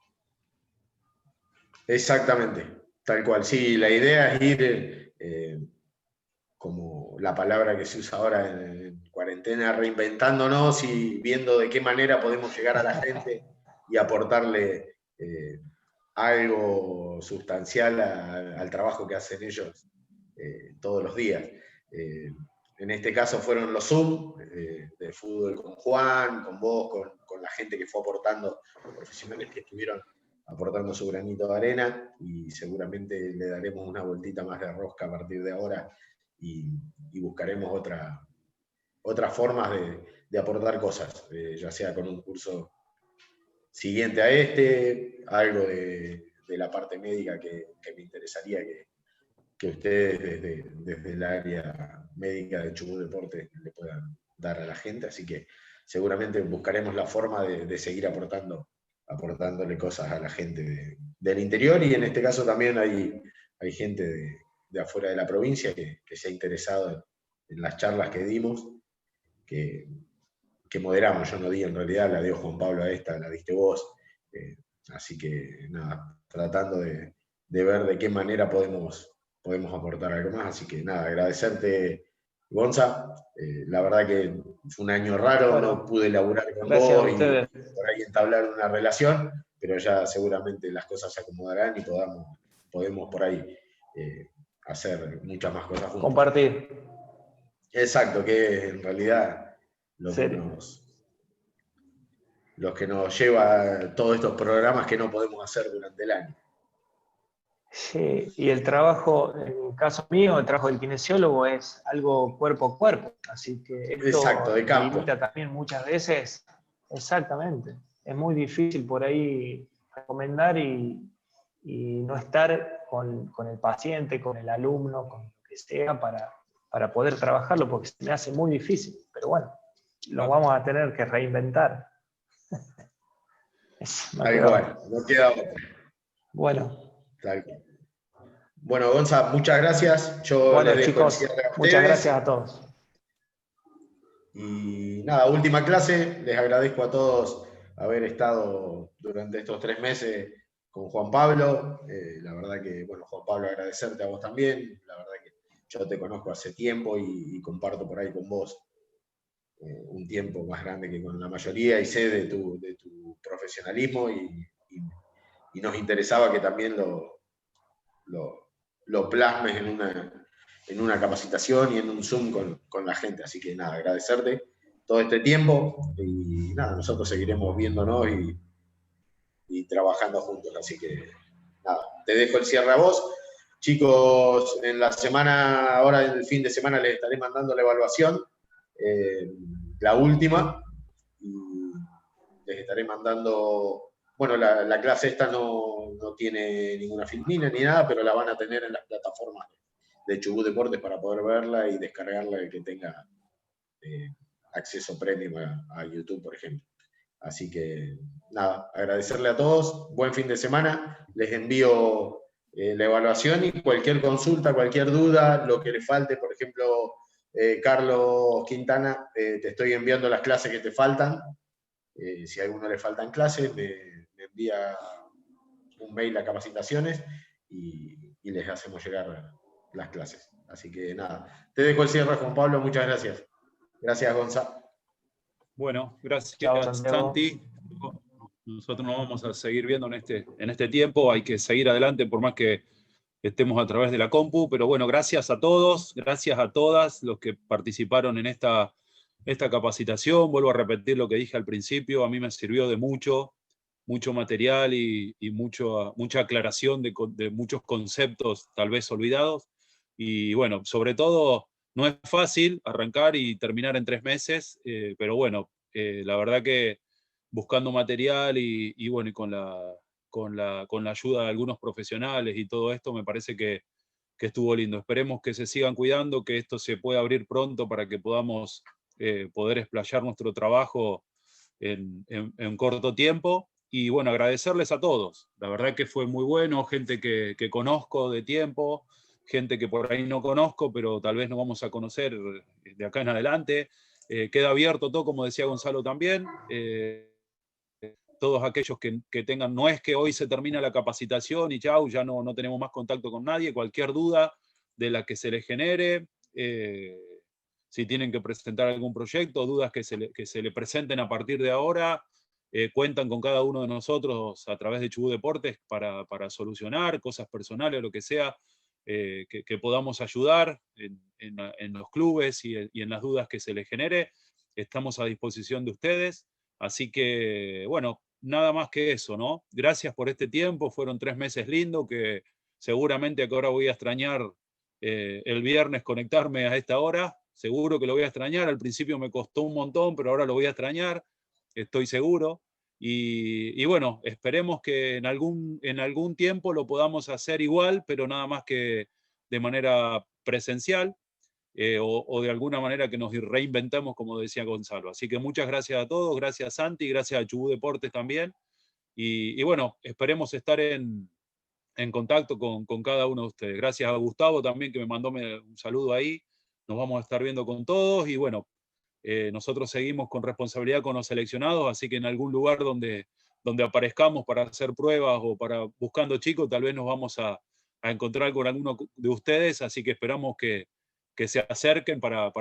Exactamente, tal cual. Sí, la idea es ir, como la palabra que se usa ahora en cuarentena, reinventándonos y viendo de qué manera podemos llegar a la gente y aportarle algo sustancial al trabajo que hacen ellos todos los días. En este caso fueron los Zoom de fútbol con Juan, con vos, con la gente que fue aportando, profesionales que estuvieron aportando su granito de arena, y seguramente le daremos una vueltita más de rosca a partir de ahora y buscaremos otras formas de aportar cosas, ya sea con un curso siguiente a algo de la parte médica que me interesaría que ustedes desde el área médica de Chubut Deporte le puedan dar a la gente, así que seguramente buscaremos la forma de seguir aportándole cosas a la gente del interior, y en este caso también hay gente de afuera de la provincia que se ha interesado las charlas que dimos, que moderamos, yo no di en realidad, la dio Juan Pablo a esta, la diste vos. Así que nada, tratando de ver de qué manera podemos aportar algo más. Así que nada, agradecerte, Gonza. La verdad que fue un año raro, Bueno, no pude laburar con gracias vos a ustedes. y por ahí entablar una relación, pero ya seguramente las cosas se acomodarán y podemos por ahí hacer muchas más cosas juntos. Compartir. Exacto, que en realidad lo que nos lleva a todos estos programas que no podemos hacer durante el año. Sí, y el trabajo, en el caso mío, el trabajo del kinesiólogo es algo cuerpo a cuerpo, así que esto Exacto, de campo. limita también muchas veces, exactamente, es muy difícil por ahí recomendar y no estar con el paciente, con el alumno, con lo que sea, para poder trabajarlo, porque se me hace muy difícil, pero bueno, lo vamos a tener que reinventar. Tal cual, no queda otra. Bueno. Tal cual. Bueno, Gonza, muchas gracias. Yo Bueno, les dejo chicos, el cierre a muchas ustedes. gracias a todos. Y nada, última clase. Les agradezco a todos haber estado durante estos 3 meses con Juan Pablo. La verdad que, bueno, Juan Pablo, agradecerte a vos también. La verdad que yo te conozco hace tiempo y comparto por ahí con vos un tiempo más grande que con la mayoría y sé de tu profesionalismo y nos interesaba que también lo plasmes en una capacitación y en un Zoom con la gente. Así que nada, agradecerte todo este tiempo y nada, nosotros seguiremos viéndonos y trabajando juntos. Así que nada, te dejo el cierre a vos. Chicos, en la semana, ahora el fin de semana les estaré mandando la evaluación, la última, y les estaré mandando. Bueno, la clase esta no tiene ninguna filmina ni nada, pero la van a tener en las plataformas de Chubut Deportes para poder verla y descargarla el que tenga acceso premium a YouTube, por ejemplo. Así que, nada, agradecerle a todos, buen fin de semana, les envío la evaluación y cualquier consulta, cualquier duda, lo que les falte, por ejemplo, Carlos Quintana, te estoy enviando las clases que te faltan. Si a alguno le faltan clases, me envía un mail a capacitaciones y les hacemos llegar las clases. Así que nada, te dejo el cierre, Juan Pablo, muchas gracias. Gracias, Gonza. Bueno, gracias, Chao, Santi. Nosotros nos vamos a seguir viendo en este tiempo, hay que seguir adelante por más que estemos a través de la compu, pero bueno, gracias a todos, gracias a todas los que participaron en esta capacitación. Vuelvo a repetir lo que dije al principio, a mí me sirvió de mucho material y mucha aclaración de muchos conceptos tal vez olvidados. Y bueno, sobre todo, no es fácil arrancar y terminar en 3 meses, pero bueno, la verdad que buscando material y bueno, y con la ayuda de algunos profesionales y todo esto, me parece que estuvo lindo. Esperemos que se sigan cuidando, que esto se pueda abrir pronto para que podamos poder explayar nuestro trabajo en corto tiempo. Y bueno, agradecerles a todos. La verdad que fue muy bueno, gente que conozco de tiempo, gente que por ahí no conozco, pero tal vez nos vamos a conocer de acá en adelante. Queda abierto todo, como decía Gonzalo también. Todos aquellos que tengan, no es que hoy se termina la capacitación y chau, ya no tenemos más contacto con nadie, cualquier duda de la que se les genere, si tienen que presentar algún proyecto, dudas que se le presenten a partir de ahora, cuentan con cada uno de nosotros a través de Chubut Deportes para solucionar cosas personales o lo que sea, que podamos ayudar en los clubes y en las dudas que se les genere. Estamos a disposición de ustedes. Así que, bueno, nada más que eso, ¿no? Gracias por este tiempo, fueron 3 meses lindos, que seguramente que ahora voy a extrañar el viernes conectarme a esta hora, seguro que lo voy a extrañar, al principio me costó un montón, pero ahora lo voy a extrañar, estoy seguro. Y bueno, esperemos que en algún tiempo lo podamos hacer igual, pero nada más que de manera presencial. O de alguna manera que nos reinventemos, como decía Gonzalo. Así que muchas gracias a todos, gracias Santi, gracias a Chubut Deportes también. Y bueno, esperemos estar en contacto con cada uno de ustedes. Gracias a Gustavo también, que me mandó un saludo ahí. nos vamos a estar viendo con todos y bueno, nosotros seguimos con responsabilidad con los seleccionados, así que en algún lugar donde aparezcamos para hacer pruebas o para buscando chicos, tal vez nos vamos a encontrar con alguno de ustedes, así que esperamos que se acerquen para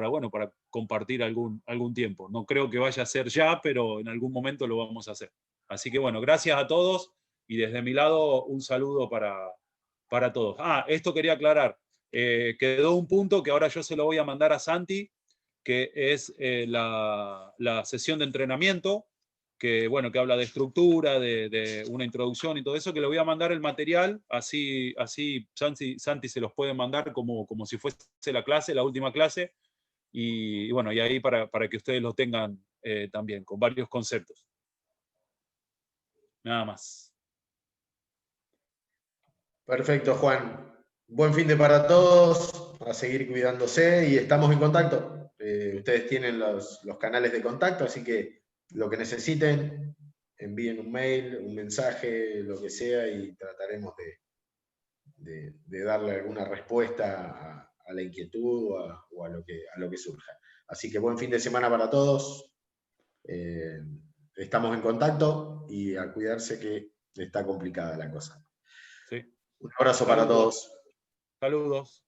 compartir algún tiempo. No creo que vaya a ser ya, pero en algún momento lo vamos a hacer. Así que bueno, gracias a todos y desde mi lado un saludo para todos. Esto quería aclarar. Quedó un punto que ahora yo se lo voy a mandar a Santi, que es la sesión de entrenamiento, que habla de estructura, de una introducción y todo eso, que le voy a mandar el material, así Santi se los puede mandar como si fuese la última clase, y ahí para que ustedes lo tengan también, con varios conceptos. Nada más. Perfecto, Juan. Buen fin de para todos, a seguir cuidándose y estamos en contacto. Ustedes tienen los canales de contacto, así que lo que necesiten, envíen un mail, un mensaje, lo que sea, y trataremos de darle alguna respuesta a la inquietud o a lo que surja. Así que buen fin de semana para todos. Estamos en contacto y a cuidarse, que está complicada la cosa. Sí. Un abrazo para todos. Saludos.